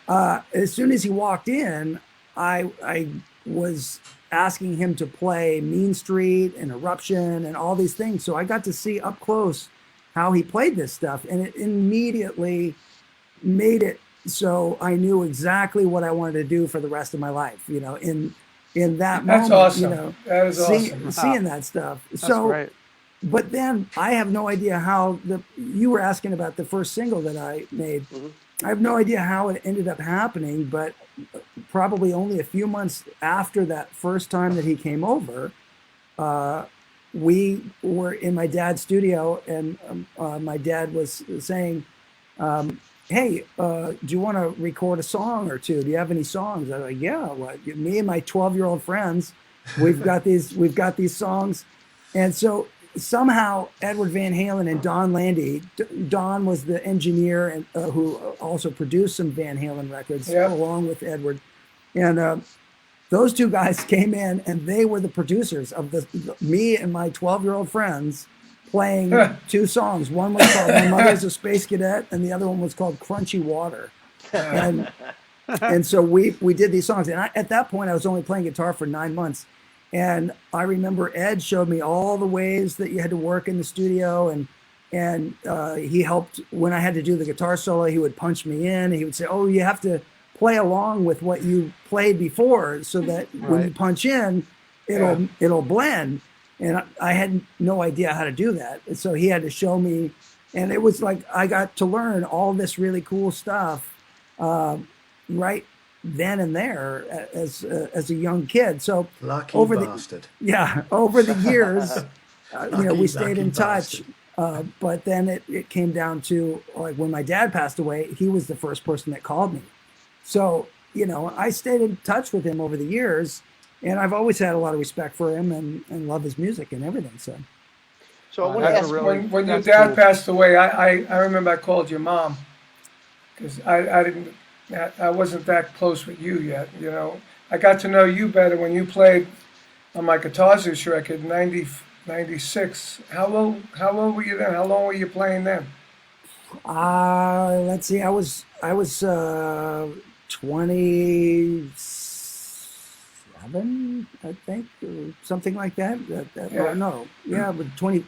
as soon as he walked in, I was asking him to play Mean Street and Eruption and all these things. So I got to see up close how he played this stuff, and it immediately made it so I knew exactly what I wanted to do for the rest of my life, you know, in that moment. That's awesome. You know, That is awesome. seeing that stuff. That's So great. but then I have no idea how you were asking about the first single that I made. I have no idea how it ended up happening, but probably only a few months after that first time that he came over, we were in my dad's studio, and my dad was saying, hey, do you want to record a song or two? Do you have any songs? I was like, yeah, well, me and my 12-year-old friends, we've got these songs. And so somehow Edward Van Halen and Don Landy, Don was the engineer and who also produced some Van Halen records along with Edward. And those two guys came in, and they were the producers of me and my 12-year-old friends playing two songs. One was called My Mother's a Space Cadet, and the other one was called Crunchy Water. And so we did these songs. And at that point, I was only playing guitar for 9 months. And I remember Ed showed me all the ways that you had to work in the studio, and he helped when I had to do the guitar solo. He would punch me in, and he would say, "Oh, you have to play along with what you played before, so that when you punch in, it'll blend." And I had no idea how to do that, and so he had to show me. And it was like I got to learn all this really cool stuff right then and there as a young kid. So Lucky over bastard. over the years, we stayed Lucky in touch. bastard. But then it came down to, like, when my dad passed away, he was the first person that called me. So, I stayed in touch with him over the years, and I've always had a lot of respect for him and love his music and everything. So I want to ask, when your dad passed away, I remember I called your mom because I wasn't that close with you yet. I got to know you better when you played on my Guitar Zeus record, 96. How old were you then? How long were you playing then? Let's see. I was 27, I think, or something like that. Yeah. But 20,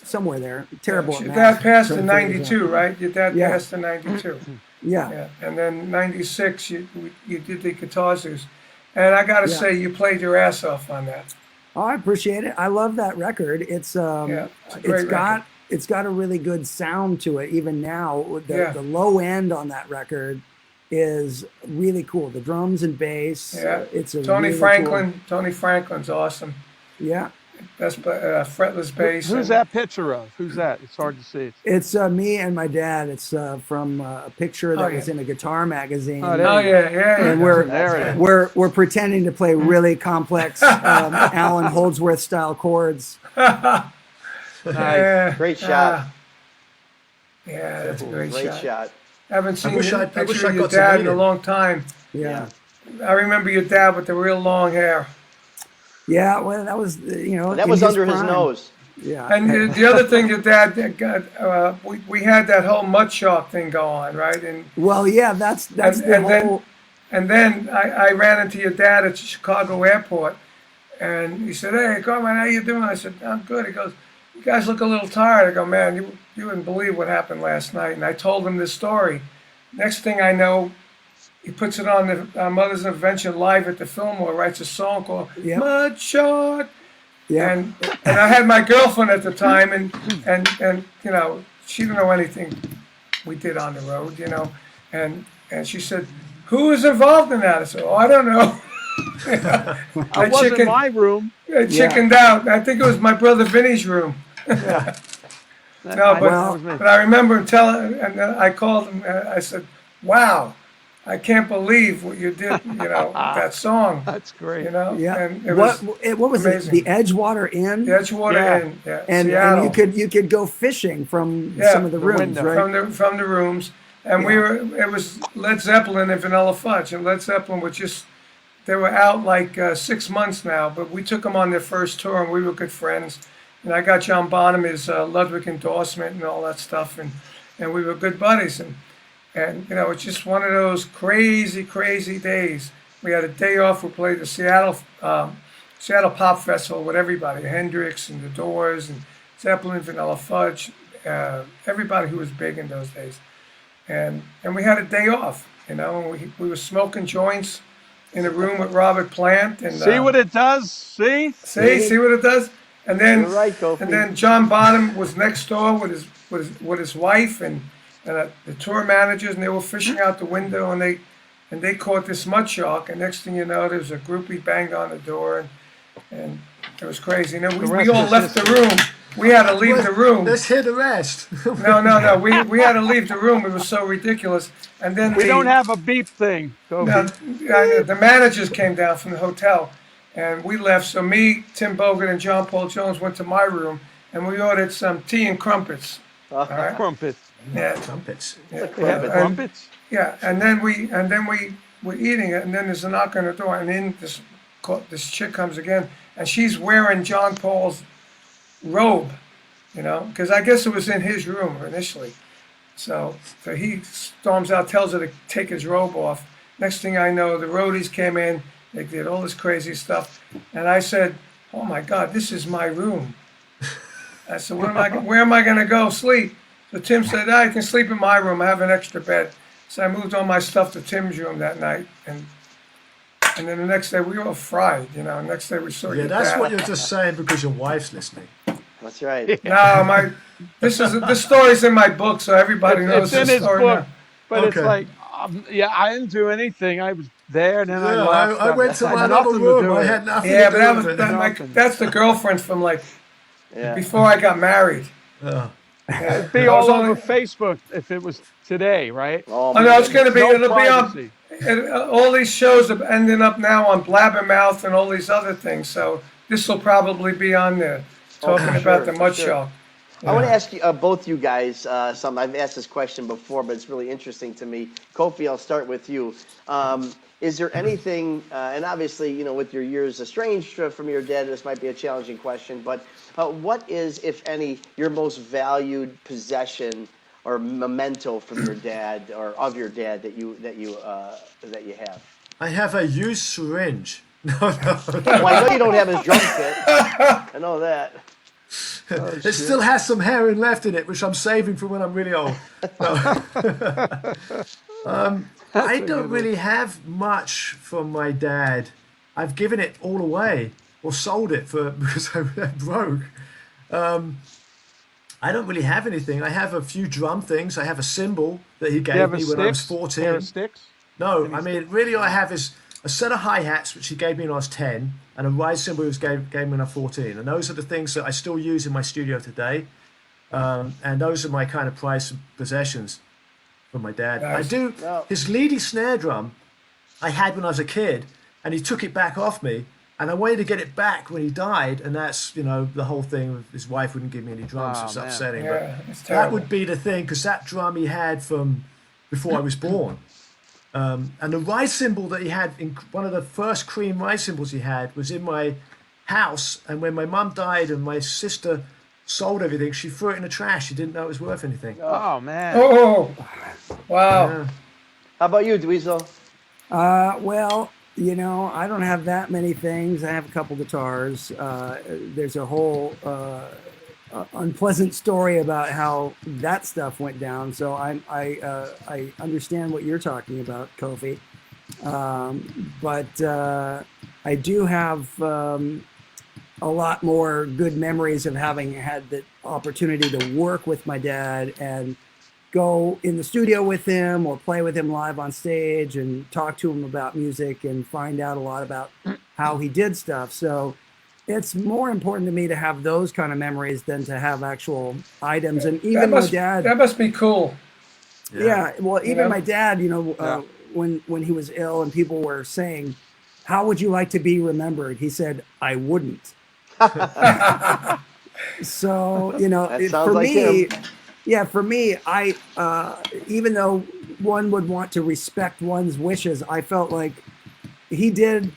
somewhere there. Terrible. Your at math. dad passed So in figure it 92, out. right? Your dad Yeah. passed in 92. Yeah. Yeah. And then 96, you did the Guitar Zeus. And I got to Yeah. say, you played your ass off on that. Oh, I appreciate it. I love that record. It's It's a great record. it's got a really good sound to it. Even now, Yeah. the low end on that record is really cool. The drums and bass. Yeah. It's a Tony really Franklin. cool- Tony Franklin's awesome. Yeah. Best fretless bass. Who's that picture of? Who's that? It's hard to see. It's me and my dad. It's from a picture that Oh, was yeah. in a guitar magazine. Oh, there Oh you yeah. and we're There it is. we're pretending to play really complex Alan Holdsworth style chords. Nice. Yeah. great shot. Yeah, that's a great, Great shot. Haven't seen wish a I picture wish of I your got to dad meet in a him. long time. Yeah. I remember your dad with the real long hair. Yeah, well, that was That in was under his prime. nose. Yeah, And the other thing your dad got, we had that whole mud shark thing go on, right? And well, yeah, that's the whole. then I ran into your dad at Chicago airport, and he said, "Hey, Carmine, how you doing?" I said, "I'm good." He goes, "You guys look a little tired." I go, "Man, you wouldn't believe what happened last night." And I told him this story. Next thing I know, he puts it on the Mother's Invention live at the Fillmore, writes a song called Yep. Mud Shark. Yeah, And I had my girlfriend at the time, and she didn't know anything we did on the road, and she said, "Who was involved in that?" I said, "Oh, I don't know." I was in my room. I chickened out. I think it was my brother Vinny's room. No, That was me. but I remember him telling, and I called him. I said, "Wow, I can't believe what you did. That song. That's great. yeah. And it was What was amazing. it? The Edgewater Inn. the Edgewater Yeah. Inn, and Seattle. you could go fishing from Yeah, some of the the rooms, window. right? from the rooms, and it was Led Zeppelin and Vanilla Fudge, and Led Zeppelin they were out like 6 months now, but we took them on their first tour, and we were good friends, and I got John Bonham his Ludwig endorsement and all that stuff, and we were good buddies, and it's just one of those crazy days. We had a day off. We played the Seattle Pop Festival with everybody, Hendrix and the Doors and Zeppelin, Vanilla Fudge, everybody who was big in those days. And we had a day off, and we were smoking joints in a room with Robert Plant. And See what it does? See? see what it does. And then You're right, Kofi. and then John Bonham was next door with his wife and the tour managers, and they were fishing out the window, and they caught this mud shark. And next thing you know, there was a groupie banged on the door, and it was crazy. We rest all is left the room. We had to leave the room. Let's hear the rest. No. We had to leave the room. It was so ridiculous. And then We don't have a beep thing. now, the managers came down from the hotel, and we left. So me, Tim Bogert, and John Paul Jones went to my room, and we ordered some tea and crumpets. All right. Crumpets. Yeah. Trumpets. Yeah. They have And- crumpets? Yeah, and then we were eating it, and then there's a knock on the door, and in this chick comes again, and she's wearing John Paul's robe, because I guess it was in his room initially. So he storms out, tells her to take his robe off. Next thing I know, the roadies came in, they did all this crazy stuff, and I said, "Oh my God, this is my room." I said, "Where am I going to go sleep?" So Tim said, "I can sleep in my room. I have an extra bed." So I moved all my stuff to Tim's room that night, and then the next day we were fried. Next day we saw Yeah, your that's dad. what you're just saying because your wife's listening. That's right. No, this story's in my book, so everybody knows It's in this his story book. now. But it's Okay. like, Yeah, I didn't do anything. I was there, and then I Yeah, left. I went to had my other nothing to room. do I with had it. nothing Yeah, to but do that was with it. Nothing. that's the girlfriend from like Yeah. before I got married. Yeah. It'd be I was all over only, Facebook if it was today, right? Oh oh my no, it's gonna goodness. be. No It'll be on. privacy. All these shows are ending up now on Blabbermouth and all these other things. So this will probably be on there, talking for about sure, the for Mud sure. Show. I want to ask you, both you guys, something. I've asked this question before, but it's really interesting to me. Kofi, I'll start with you. Is there anything, and obviously, with your years estranged from your dad, this might be a challenging question, but what is, if any, your most valued possession or memento from your dad or of your dad that you have? I have a used syringe. No, no. Well, I know you don't have his drum kit. I know that. It still has some herring left in it, which I'm saving for when I'm really old. No. I don't really have much from my dad. I've given it all away or sold it because I'm broke. I don't really have anything. I have a few drum things. I have a cymbal that he You gave have a me when I was sticks? Pair 14. of sticks? No, I mean, really, all I have is a set of hi-hats, which he gave me when I was 10, and a ride cymbal he gave me when I was 14. And those are the things that I still use in my studio today. And those are my kind of prized possessions from my dad. Nice. I do, his leady snare drum I had when I was a kid, and he took it back off me, and I wanted to get it back when he died, and that's, the whole thing of his wife wouldn't give me any drums. Oh, It's man. upsetting. Yeah, But it's that terrible. would be the thing, because that drum he had from before I was born. And the ride cymbal that he had, one of the first cream ride cymbals he had, was in my house. And when my mum died and my sister sold everything, she threw it in the trash. She didn't know it was worth anything. Oh, man. Oh, wow. Yeah. How about you, Dweezil? Well, I don't have that many things. I have a couple guitars. There's a whole unpleasant story about how that stuff went down. So I understand what you're talking about, Kofi. But I do have a lot more good memories of having had the opportunity to work with my dad and go in the studio with him or play with him live on stage and talk to him about music and find out a lot about how he did stuff. So it's more important to me to have those kind of memories than to have actual items. And even my dad, That must be cool. yeah, well, even know? my dad, when he was ill and people were saying, "How would you like to be remembered?" He said, "I wouldn't." So, That sounds for like me, him. yeah, for me, I even though one would want to respect one's wishes, I felt like he did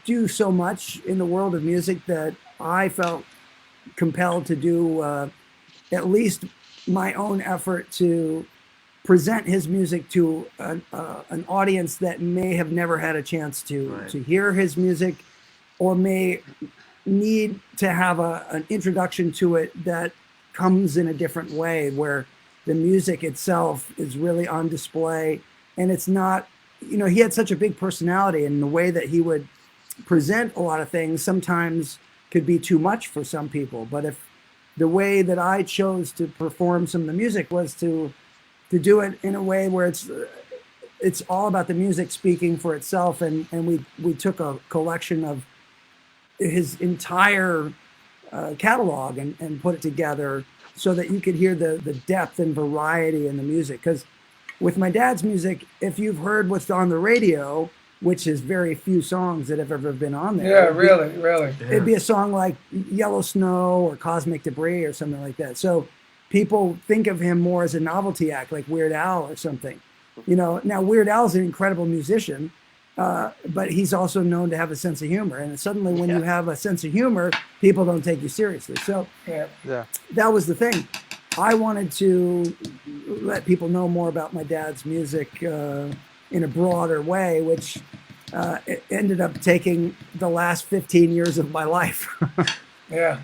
do so much in the world of music that I felt compelled to do at least my own effort to present his music to an audience that may have never had a chance to hear his music, or may need to have an introduction to it that comes in a different way, where the music itself is really on display. And it's not, he had such a big personality, and the way that he would present a lot of things sometimes could be too much for some people. But if the way that I chose to perform some of the music was to do it in a way where it's all about the music speaking for itself, and we took a collection of his entire catalog and put it together so that you could hear the depth and variety in the music. Because with my dad's music, if you've heard what's on the radio, which is very few songs that have ever been on there. Yeah, really. It'd be a song like Yellow Snow or Cosmic Debris or something like that. So people think of him more as a novelty act, like Weird Al or something. Now Weird Al's an incredible musician, but he's also known to have a sense of humor. And suddenly when you have a sense of humor, people don't take you seriously. So that was the thing. I wanted to let people know more about my dad's music in a broader way, which it ended up taking the last 15 years of my life. Yeah.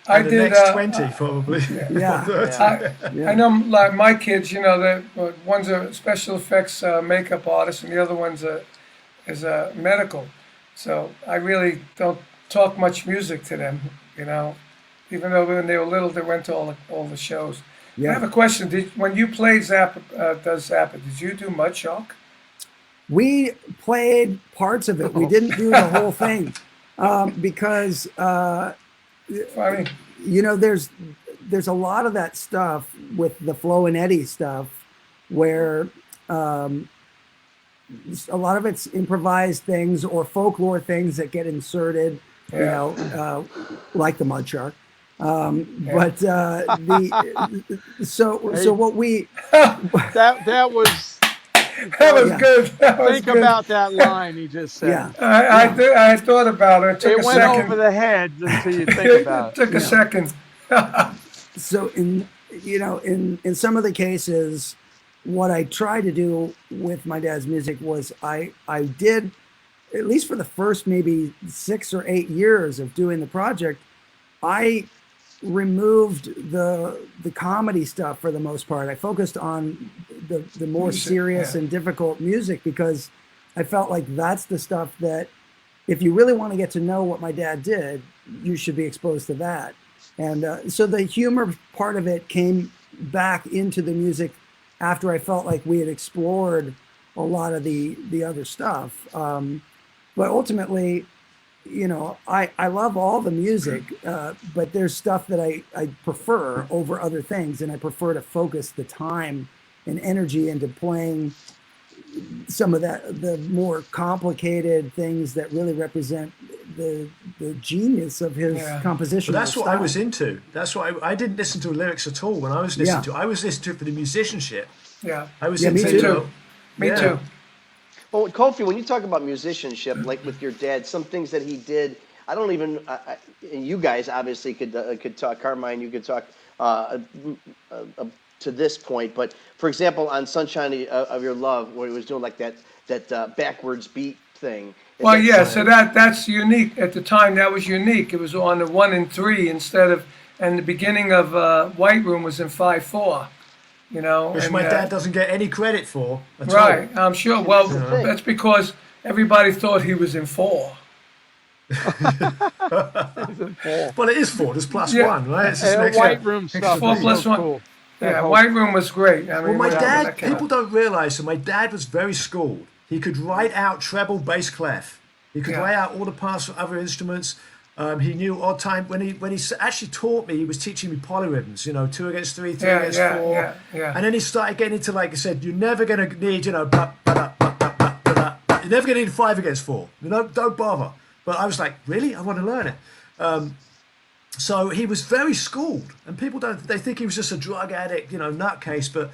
I did, the next 20 probably. I know, like my kids, one's a special effects makeup artist, and the other one's is a medical. So I really don't talk much music to them, even though when they were little they went to all the shows. I have a question. When you played Zappa, does Zappa, did you do Mudchalk? We played parts of it. We didn't do the whole thing because Funny. you know there's a lot of that stuff with the Flo and Eddie stuff where a lot of it's improvised things or folklore things that get inserted, you know, like the Mud Shark. But so what we that was. That was good. That was Think good. about that line he just said. Yeah. I thought about it. It took It a went second. over the head until you think about it. Took a second. So in some of the cases, what I tried to do with my dad's music was I did, at least for the first maybe 6 or 8 years of doing the project, I removed the comedy stuff for the most part. I focused on the more Music, serious and difficult music because I felt like that's the stuff that if you really want to get to know what my dad did, you should be exposed to that. And so the humor part of it came back into the music after I felt like we had explored a lot of the other stuff. But ultimately, you know, I love all the music, but there's stuff that I prefer over other things, and I prefer to focus the time and energy into playing some of the more complicated things that really represent the genius of his composition. But that's what I was into. That's what I didn't listen to lyrics at all when I was listening to it. I was listening to it for the musicianship. Yeah. I was me into too. Me too. Well, Kofi, when you talk about musicianship, like with your dad, some things that he did, I don't even. And you guys obviously could talk. Carmine, you could talk to this point, but for example, on "Sunshine of Your Love," where he was doing like that backwards beat thing. Well, yeah. So that's unique at the time. That was unique. It was on the 1 and 3 instead of, and the beginning of White Room was in 5/4. You know, which and, my dad doesn't get any credit for at right, all. I'm sure. Well, that's because everybody thought he was in 4. Well, it is 4. There's plus 1, right? It's just next White year. Room stuff. 4 is plus so 1. cool. Yeah, White Room was great. I mean, Well, my without dad, that kind of- people don't realize that my dad was very schooled. He could write out treble, bass, clef. He could write out all the parts for other instruments. He knew odd time. When he actually taught me, he was teaching me polyrhythms, you know, 2 against 3, 3 against 4. Yeah. And then he started getting into, like I said, you're never going to need, you know, you're never going to need 5 against 4. You know, don't bother. But I was like, really? I want to learn it. So he was very schooled, and people they think he was just a drug addict, you know, nutcase, but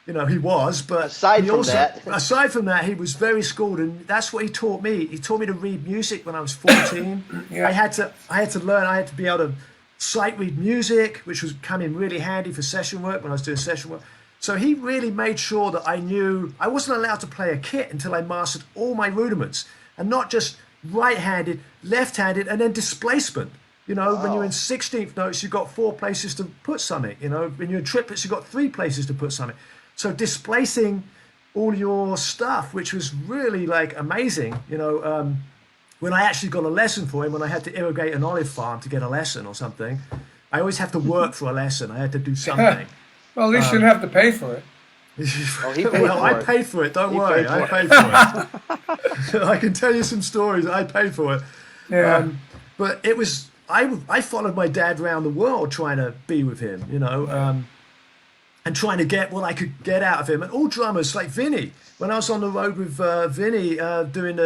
you know, he was. But Aside from that, he was very schooled, and that's what he taught me. He taught me to read music when I was 14. I had to learn. I had to be able to sight read music, which was coming really handy for session work when I was doing session work. So he really made sure that I knew I wasn't allowed to play a kit until I mastered all my rudiments, and not just right-handed, left-handed, and then displacement. You know, when you're in 16th notes, you've got 4 places to put something. You know, when you're in triplets, you've got 3 places to put something. So displacing all your stuff, which was really like amazing. You know, when I actually got a lesson for him, when I had to irrigate an olive farm to get a lesson or something, I always have to work for a lesson. I had to do something. Well, at least you didn't have to pay for it. He paid Well, for I it. paid for it. Don't worry, I paid for it. I can tell you some stories. I paid for it. Yeah. But it was. I followed my dad around the world trying to be with him, you know, and trying to get what I could get out of him. And all drummers, like Vinny, when I was on the road with Vinny doing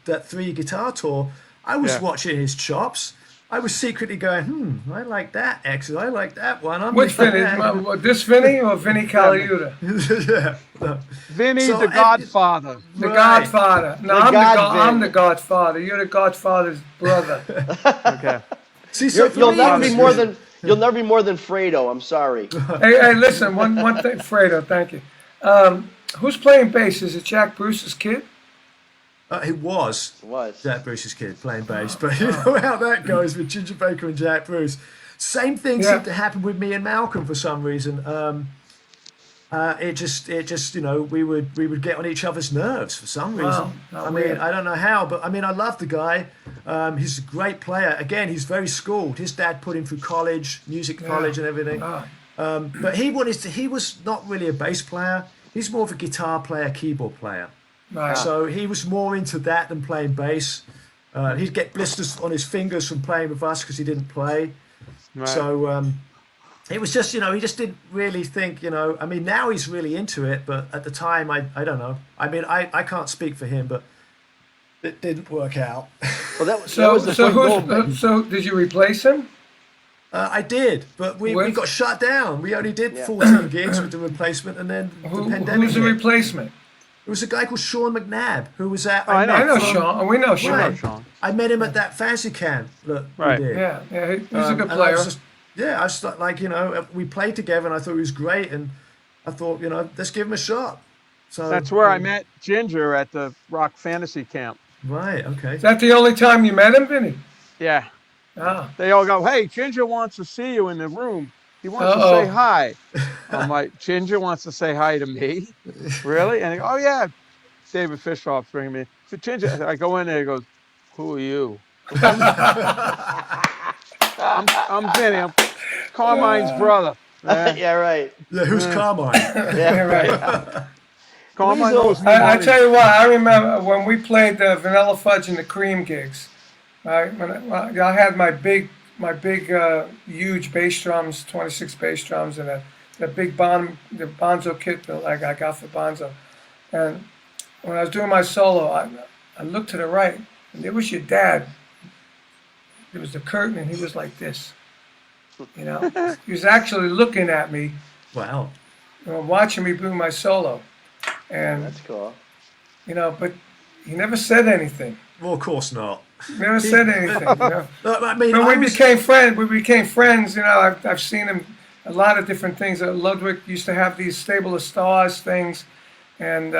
that 3 guitar tour, I was watching his chops. I was secretly going, I like that exit. I like that one. Which Vinny? This Vinny or Vinny Caliuta? Yeah. No. Vinny, So, the Godfather. The Right. Godfather. No, I'm Vin. the Godfather. You're the Godfather's brother. Okay. See, so for You'll me, never it be was more good. than Fredo. I'm sorry. hey, listen, one thing, Fredo, thank you. Who's playing bass? Is it Jack Bruce's kid? It was Was. Jack Bruce's kid playing bass, but you know how that goes with Ginger Baker and Jack Bruce. Same thing seemed to happen with me and Malcolm for some reason. It just, you know, we would get on each other's nerves for some reason. Wow, I mean, weird. I don't know how, but I mean, I love the guy. He's a great player. Again, he's very schooled. His dad put him through college, music college, and everything. Wow. But he was not really a bass player. He's more of a guitar player, keyboard player. Right. So he was more into that than playing bass. He'd get blisters on his fingers from playing with us because he didn't play. Right. So it was just, he just didn't really think, I mean, now he's really into it, but at the time, I don't know. I mean, I can't speak for him, but it didn't work out. Well, that was So the first goal. so did you replace him? I did, but we got shut down. We only did 14 gigs with the replacement, and then the pandemic Who's the hit. replacement? It was a guy called Sean McNabb who was at. I I know Sean. We know Sean. Right. Sean. I met him at that fancy camp that Right. we did. Yeah, he's a good And I player. was just, I was like, we played together, and I thought he was great, and I thought, let's give him a shot. So That's where I met Ginger at the Rock Fantasy Camp. Right. Okay. Is that the only time you met him, Vinny? Yeah. Ah. They all go, hey, Ginger wants to see you in the room. He wants to Uh-oh. say hi. I'm like, Ginger wants to say hi to me? Really? And they go, oh, yeah. David Fishoff's bringing me. So Ginger, I go in there, he goes, who are you? I'm Vinny. I'm Carmine's brother. Yeah, right. Yeah. Who's Carmine? Yeah, Right. Carmine Dweezil, knows me. I tell you what, I remember when we played the Vanilla Fudge and the Cream gigs. Right, when I had my big, huge bass drums, 26 bass drums, and the big the Bonzo kit that I got for Bonzo. And when I was doing my solo, I looked to the right, and there was your dad. There was the curtain, and he was like this. He was actually looking at me, Wow. watching me do my solo, and that's cool. but he never said anything. Well, of course not. Never said anything. No, I mean, But I we was- became friends. We became friends. I've seen him a lot of different things. Ludwig used to have these Stable of Stars things, and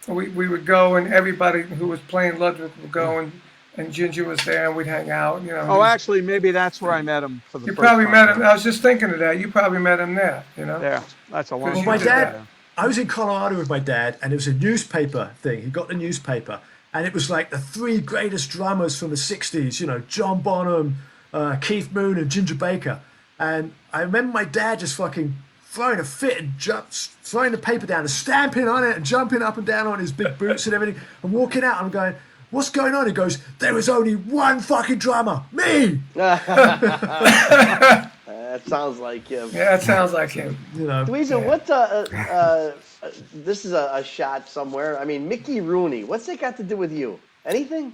we would go, and everybody who was playing Ludwig would go, and Ginger was there, and we'd hang out. Oh, actually, maybe that's where I met him for the You first probably time. met him. I was just thinking of that. You probably met him there. Yeah, that's a long Well, time my you did dad, ago. I was in Colorado with my dad, and it was a newspaper thing. He got the newspaper, and it was like the three greatest drummers from the 60s, John Bonham, Keith Moon, and Ginger Baker. And I remember my dad just fucking throwing a fit and throwing the paper down and stamping on it and jumping up and down on his big boots and everything and walking out. I'm going, what's going on? He goes, there was only one fucking drummer, me! That sounds like him. Yeah, it sounds like him. Dweezil, what? This is a shot somewhere. I mean, Mickey Rooney. What's that got to do with you? Anything?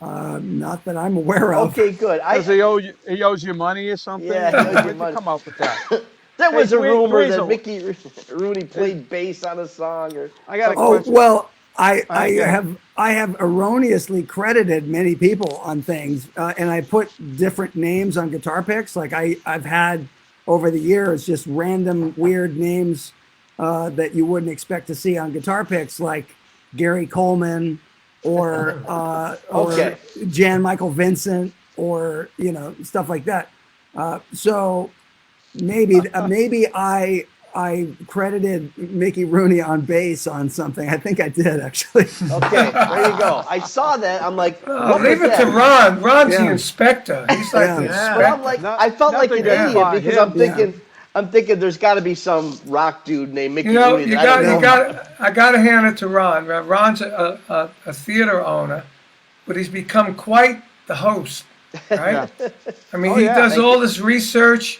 Not that I'm aware of. Okay, good. Does he owes you money or something? Yeah, he owes you Where'd money. come up with that? There was Hey, a rumor that Dweezil. Mickey Rooney played bass on a song, or I got a Oh question. well, I Okay. have erroneously credited many people on things, and I put different names on guitar picks. Like I've had over the years just random weird names that you wouldn't expect to see on guitar picks, like Gary Coleman or Okay. Jan Michael Vincent or stuff like that. So maybe I credited Mickey Rooney on bass on something. I think I did, actually. okay, there you go. I saw that. I'm like, what Leave was it to that? Ron. Ron's the Yeah. inspector. He's like the Yeah. But I'm inspector. like, Not- I felt like an nothing good idiot about because him. I'm thinking there's got to be some rock dude named Mickey Rooney. You that I don't got, know. I got to hand it to Ron. Ron's a theater owner, but he's become quite the host, right? I mean, Oh, he yeah. does Thank all you. this research.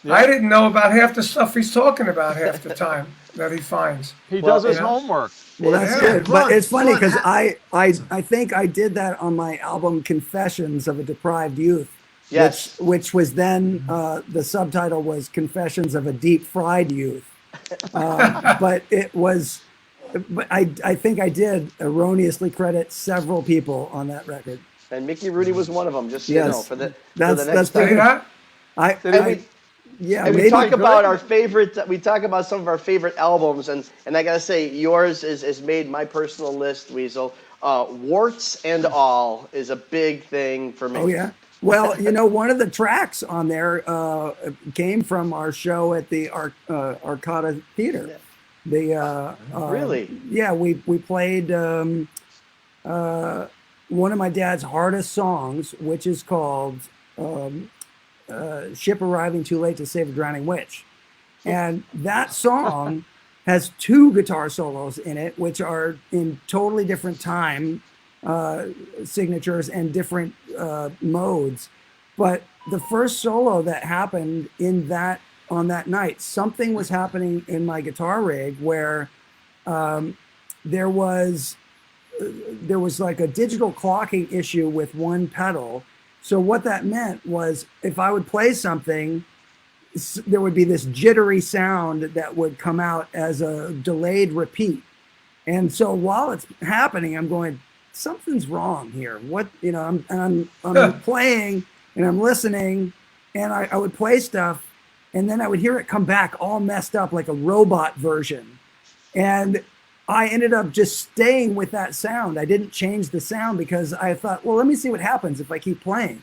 I didn't know about half the stuff he's talking about half the time that he finds. He Well, does his yeah. homework. Well, that's Yeah. good. But Ron, it's funny Ron, because ha- I think I did that on my album Confessions of a Deprived Youth. Yes. Which was then the subtitle was Confessions of a Deep Fried Youth. But it was, but I think I did erroneously credit several people on that record. And Mickey Rooney was one of them. Just so Yes. you know, for the That's next See pretty time. good. that? Yeah, And we maybe. talk about good. our favorite. We talk about some of our favorite albums, and I gotta say, yours is made my personal list, Dweezil. Warts and All is a big thing for me. Oh yeah. Well, one of the tracks on there came from our show at the Arcata Theater. The Really? Yeah, we played one of my dad's hardest songs, which is called "Ship Arriving Too Late to Save a Drowning Witch," And that song has 2 guitar solos in it, which are in totally different time signatures and different modes. But the first solo that happened on that night, something was happening in my guitar rig where there was like a digital clocking issue with one pedal. So what that meant was if I would play something, there would be this jittery sound that would come out as a delayed repeat. And so while it's happening, I'm going, something's wrong here. What, I'm playing and I'm listening, and I would play stuff, and then I would hear it come back all messed up like a robot version. And I ended up just staying with that sound. I didn't change the sound because I thought, well, let me see what happens if I keep playing.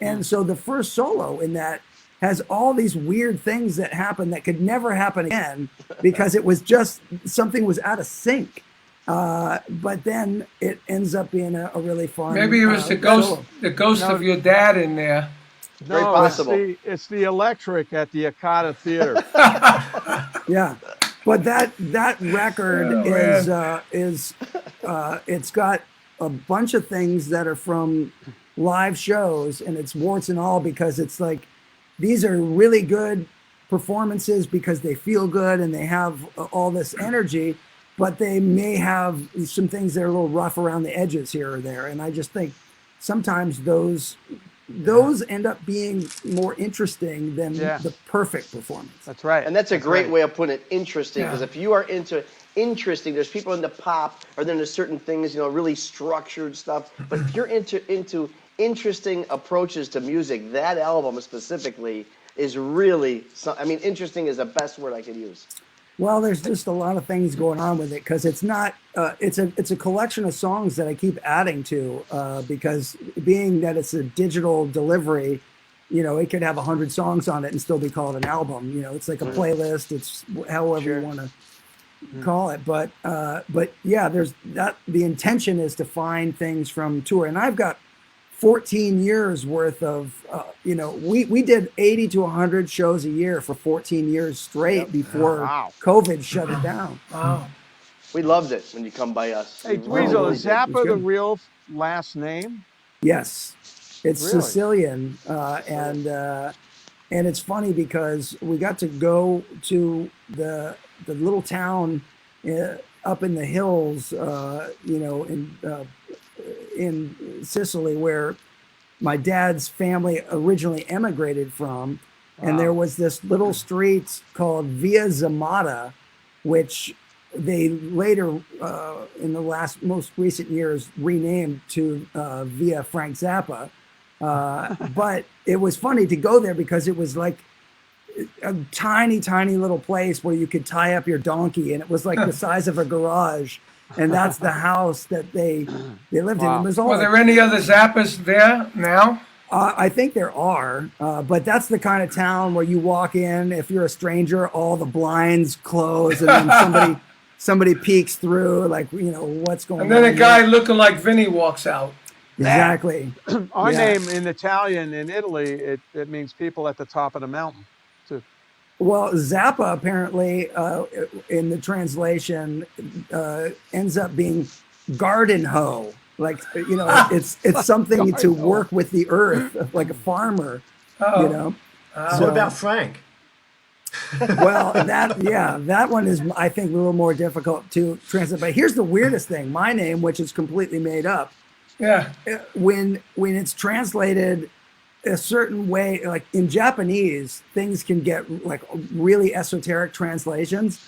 And so the first solo in that has all these weird things that happen that could never happen again because it was just something was out of sync. But then it ends up being a really fun. Maybe it was the ghost of your dad in there. Very possible. It's the electric at the Akata Theater. Yeah, but that record is it's got a bunch of things that are from live shows, and it's warts and all because it's like these are really good performances because they feel good and they have all this energy, but they may have some things that are a little rough around the edges here or there. And I just think sometimes those end up being more interesting than the perfect performance. That's right. And that's a great way of putting it, interesting, because if you are into interesting, there's people into pop or then there's certain things, really structured stuff. But if you're into interesting approaches to music, that album specifically is really, interesting is the best word I could use. Well, there's just a lot of things going on with it because it's not. It's a collection of songs that I keep adding to because being that it's a digital delivery, it could have 100 songs on it and still be called an album. It's like a playlist. It's however you want to call it. But yeah, there's that. The intention is to find things from tour, and I've got 14 years worth of, we did 80 to 100 shows a year for 14 years straight before COVID shut it down. Wow. We loved it when you come by us. Hey, Dweezil, is Zappa the real last name? Yes, it's Really? Sicilian. And it's funny because we got to go to the little town up in the hills, in Sicily where my dad's family originally emigrated from. And there was this little street called Via Zamata, which they later, in the most recent years, renamed to Via Frank Zappa. But it was funny to go there because it was like a tiny, tiny little place where you could tie up your donkey, and it was like the size of a garage. And that's the house that they lived in. It was all Are there any other Zappas there now? I think there are, but that's the kind of town where you walk in, if you're a stranger, all the blinds close, and then somebody peeks through, like, what's going on. And then a guy looking like Vinny walks out. Exactly. Our name in Italian in Italy, it means people at the top of the mountain, too. Well, Zappa apparently, in the translation, ends up being garden hoe. Like, it's something to work with the earth, like a farmer, Oh. What about Frank? Well, that one is, I think, a little more difficult to translate. But here's the weirdest thing. My name, which is completely made up, when it's translated a certain way, like in Japanese, things can get like really esoteric translations,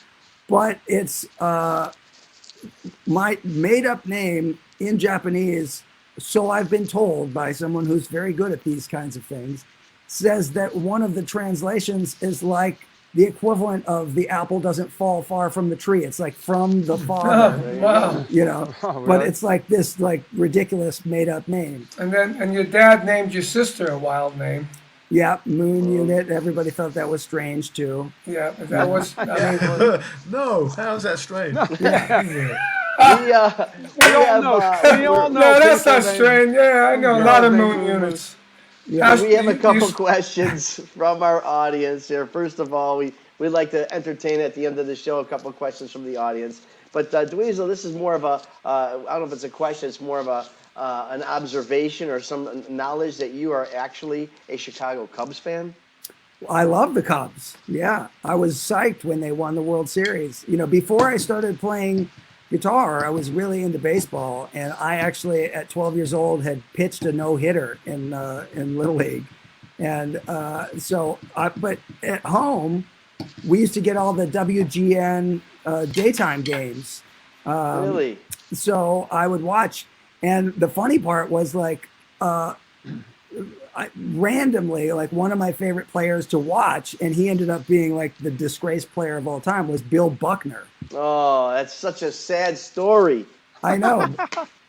but it's my made up name in Japanese, so I've been told by someone who's very good at these kinds of things, says that one of the translations is like the equivalent of the apple doesn't fall far from the tree. It's like from the father, Wow. Oh, but really? it's like this like ridiculous made up name. And your dad named your sister a wild name. Yeah, Moon Unit. Everybody thought that was strange too. Yeah, but that was, No, how's that strange? We all know. no, that's not people strange. Yeah, I know a lot of they moon do. units. Yeah, We have a couple questions from our audience here. First of all, we like to entertain at the end of the show. A couple of questions from the audience. But Dweezil, this is more of a I don't know if it's a question. It's more of a an observation or some knowledge that you are actually a Chicago Cubs fan. I love the Cubs. Yeah, I was psyched when they won the World Series. You know, before I started playing guitar, I was really into baseball, and I actually, at 12 years old, had pitched a no-hitter in Little League, and but at home, we used to get all the WGN daytime games. Really? So I would watch, and the funny part was like. Randomly, like one of my favorite players to watch, and he ended up being like the disgraced player of all time, was Bill Buckner. Oh, that's such a sad story. I know.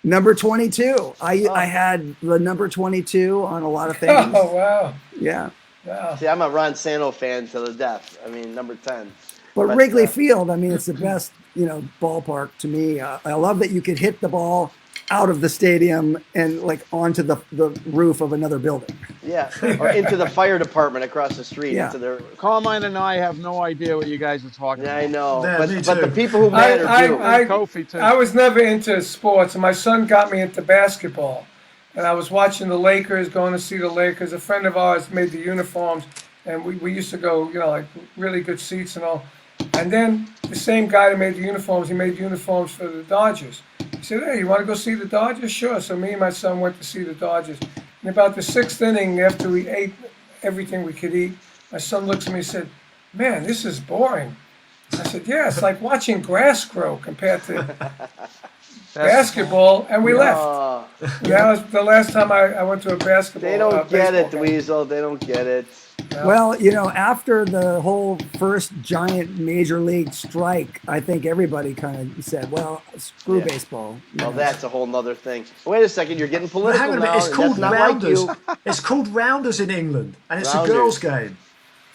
Number 22. I had the number 22 on a lot of things. Oh, wow. Yeah. Wow. See, I'm a Ron Santo fan to the death. I mean, number 10. But Wrigley Field, I mean, it's the best, ballpark to me. I love that you could hit the ball out of the stadium and like onto the roof of another building. Yeah, or into the fire department across the street. Yeah. Into their... Carmine and I have no idea what you guys are talking Yeah, about. I know. Yeah, but the people who matter do. Kofi, too. I was never into sports, and my son got me into basketball. And I was watching the Lakers, going to see the Lakers. A friend of ours made the uniforms, and we used to go, like really good seats and all. And then the same guy that made the uniforms, he made uniforms for the Dodgers. He said, hey, you want to go see the Dodgers? Sure. So me and my son went to see the Dodgers. And about the 6th inning, after we ate everything we could eat, my son looks at me and said, man, this is boring. I said, yeah, it's like watching grass grow compared to basketball. And we left. That was the last time I went to a basketball. They don't get it, game. Dweezil. They don't get it. No. Well, after the whole first giant major league strike, I think everybody kind of said, well, screw baseball. Well, that's a whole nother thing. Wait a second, you're getting But political hang on a minute, now. it's called That's not rounders. like you. It's called rounders in England, and it's Rounders. a girls' game.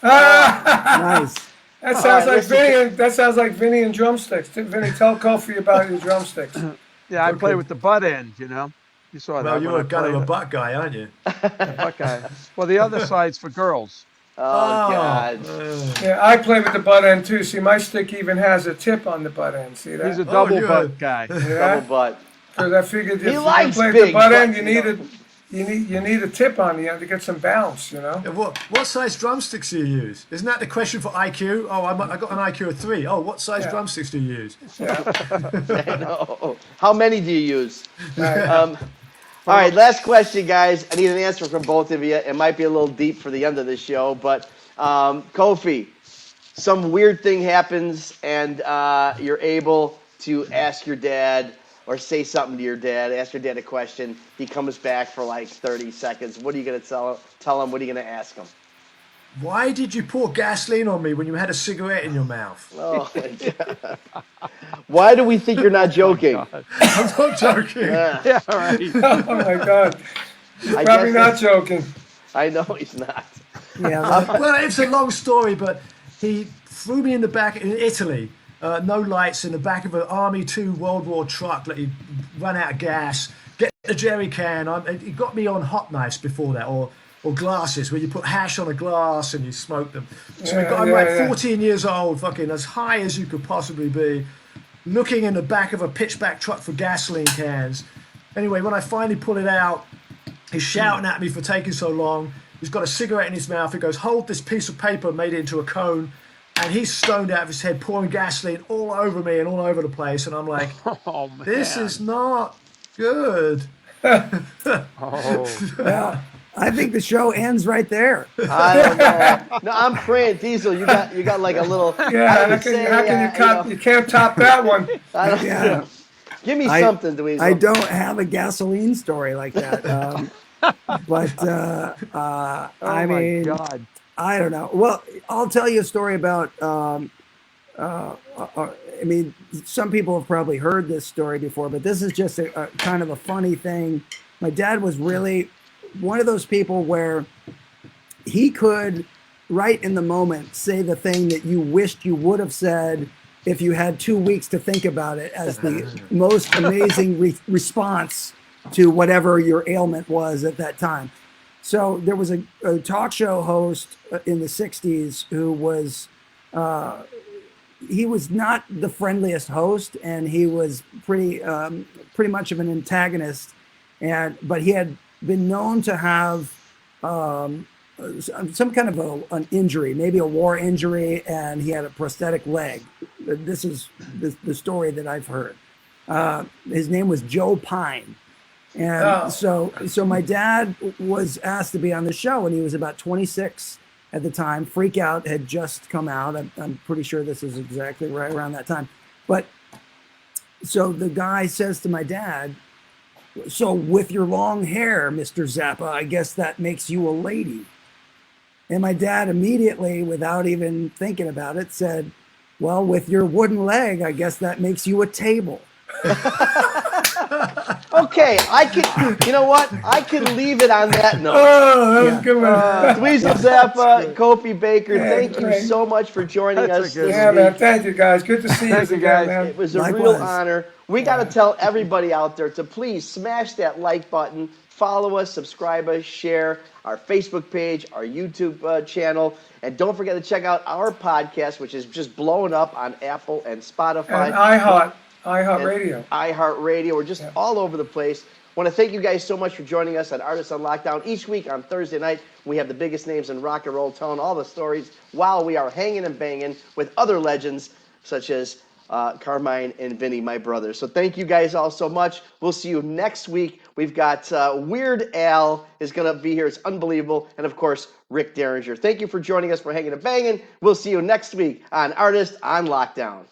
Nice. That sounds like listen. Vinny. That sounds like Vinny and drumsticks. Vinny, tell Kofi about your drumsticks. Yeah, I play with the butt end, You saw that. Well, you're when a I gun of a played butt guy, aren't you? the Buckeye. Well, the other side's for girls. Oh, God. Yeah, I play with the butt end too. See, my stick even has a tip on the butt end. See that? He's a double you're butt a- guy. Double butt. Because I figured if He you likes play big the butt end, butts, you need a tip on the end to get some bounce. Yeah, what size drumsticks do you use? Isn't that the question for IQ? Oh, I got an IQ of 3. Oh, what size drumsticks do you use? I know. How many do you use? Right. All right, last question, guys. I need an answer from both of you. It might be a little deep for the end of the show, but Kofi, some weird thing happens and you're able to ask your dad or say something to your dad, ask your dad a question. He comes back for like 30 seconds. What are you going to tell him? What are you going to ask him? Why did you pour gasoline on me when you had a cigarette in your mouth? Oh, my God. Why do we think you're not joking? I'm not joking. Yeah, right. Oh my God! I Probably guess not it's- joking. I know he's not. Yeah. Well, it's a long story, but he threw me in the back in Italy. No lights in the back of an Army 2 World War truck that he'd run out of gas. Get the jerry can. He got me on hot knives before that, or glasses where you put hash on a glass and you smoke them. So I'm like 14 years old, fucking as high as you could possibly be, looking in the back of a pitchback truck for gasoline cans. Anyway, when I finally pull it out, he's shouting at me for taking so long. He's got a cigarette in his mouth. He goes, hold this piece of paper, made it into a cone. And he's stoned out of his head, pouring gasoline all over me and all over the place. And I'm like, Oh, man. this is not good. Oh. Well, I think the show ends right there. I don't know. No, I'm praying, Dweezil. You got like a little. Yeah, I how would can, say, how can you cut? know, You can't top that one. I don't, Yeah. Give me I- something, Dweezil. I don't have a gasoline story like that. But Oh, I my mean, God. I don't know. Well, I'll tell you a story about. I mean, some people have probably heard this story before, but this is just a kind of a funny thing. My dad was really one of those people where he could, right in the moment, say the thing that you wished you would have said if you had 2 weeks to think about it, as the most amazing response to whatever your ailment was at that time. So there was a talk show host in the 60s who was he was not the friendliest host, and he was pretty much of an antagonist. But he had been known to have some kind of an injury, maybe a war injury, and he had a prosthetic leg. This is the story that I've heard. His name was Joe Pine. And so my dad was asked to be on the show, and he was about 26 at the time. Freak Out had just come out. I'm pretty sure this is exactly right around that time. But so the guy says to my dad, "So with your long hair, Mr. Zappa, I guess that makes you a lady." And my dad immediately, without even thinking about it, said, "Well, with your wooden leg, I guess that makes you a table." Okay, you know what? I can leave it on that note. Oh, that was good one. Dweezil Zappa, Kofi Baker, thank you great. so much for joining That's a us good this Yeah, week. man. Thank you, guys. Good to see you Thank you, again, guys. man. It was a Likewise. real honor. We got to tell everybody out there to please smash that like button, follow us, subscribe us, share our Facebook page, our YouTube channel, and don't forget to check out our podcast, which is just blowing up on Apple and Spotify. And iHeartRadio. iHeartRadio. We're just all over the place. I want to thank you guys so much for joining us on Artists on Lockdown. Each week on Thursday night, we have the biggest names in rock and roll, telling all the stories while we are hanging and banging with other legends such as Carmine and Vinny, my brothers. So thank you guys all so much. We'll see you next week. We've got Weird Al is going to be here. It's unbelievable. And, of course, Rick Derringer. Thank you for joining us for Hanging and Banging. We'll see you next week on Artists on Lockdown.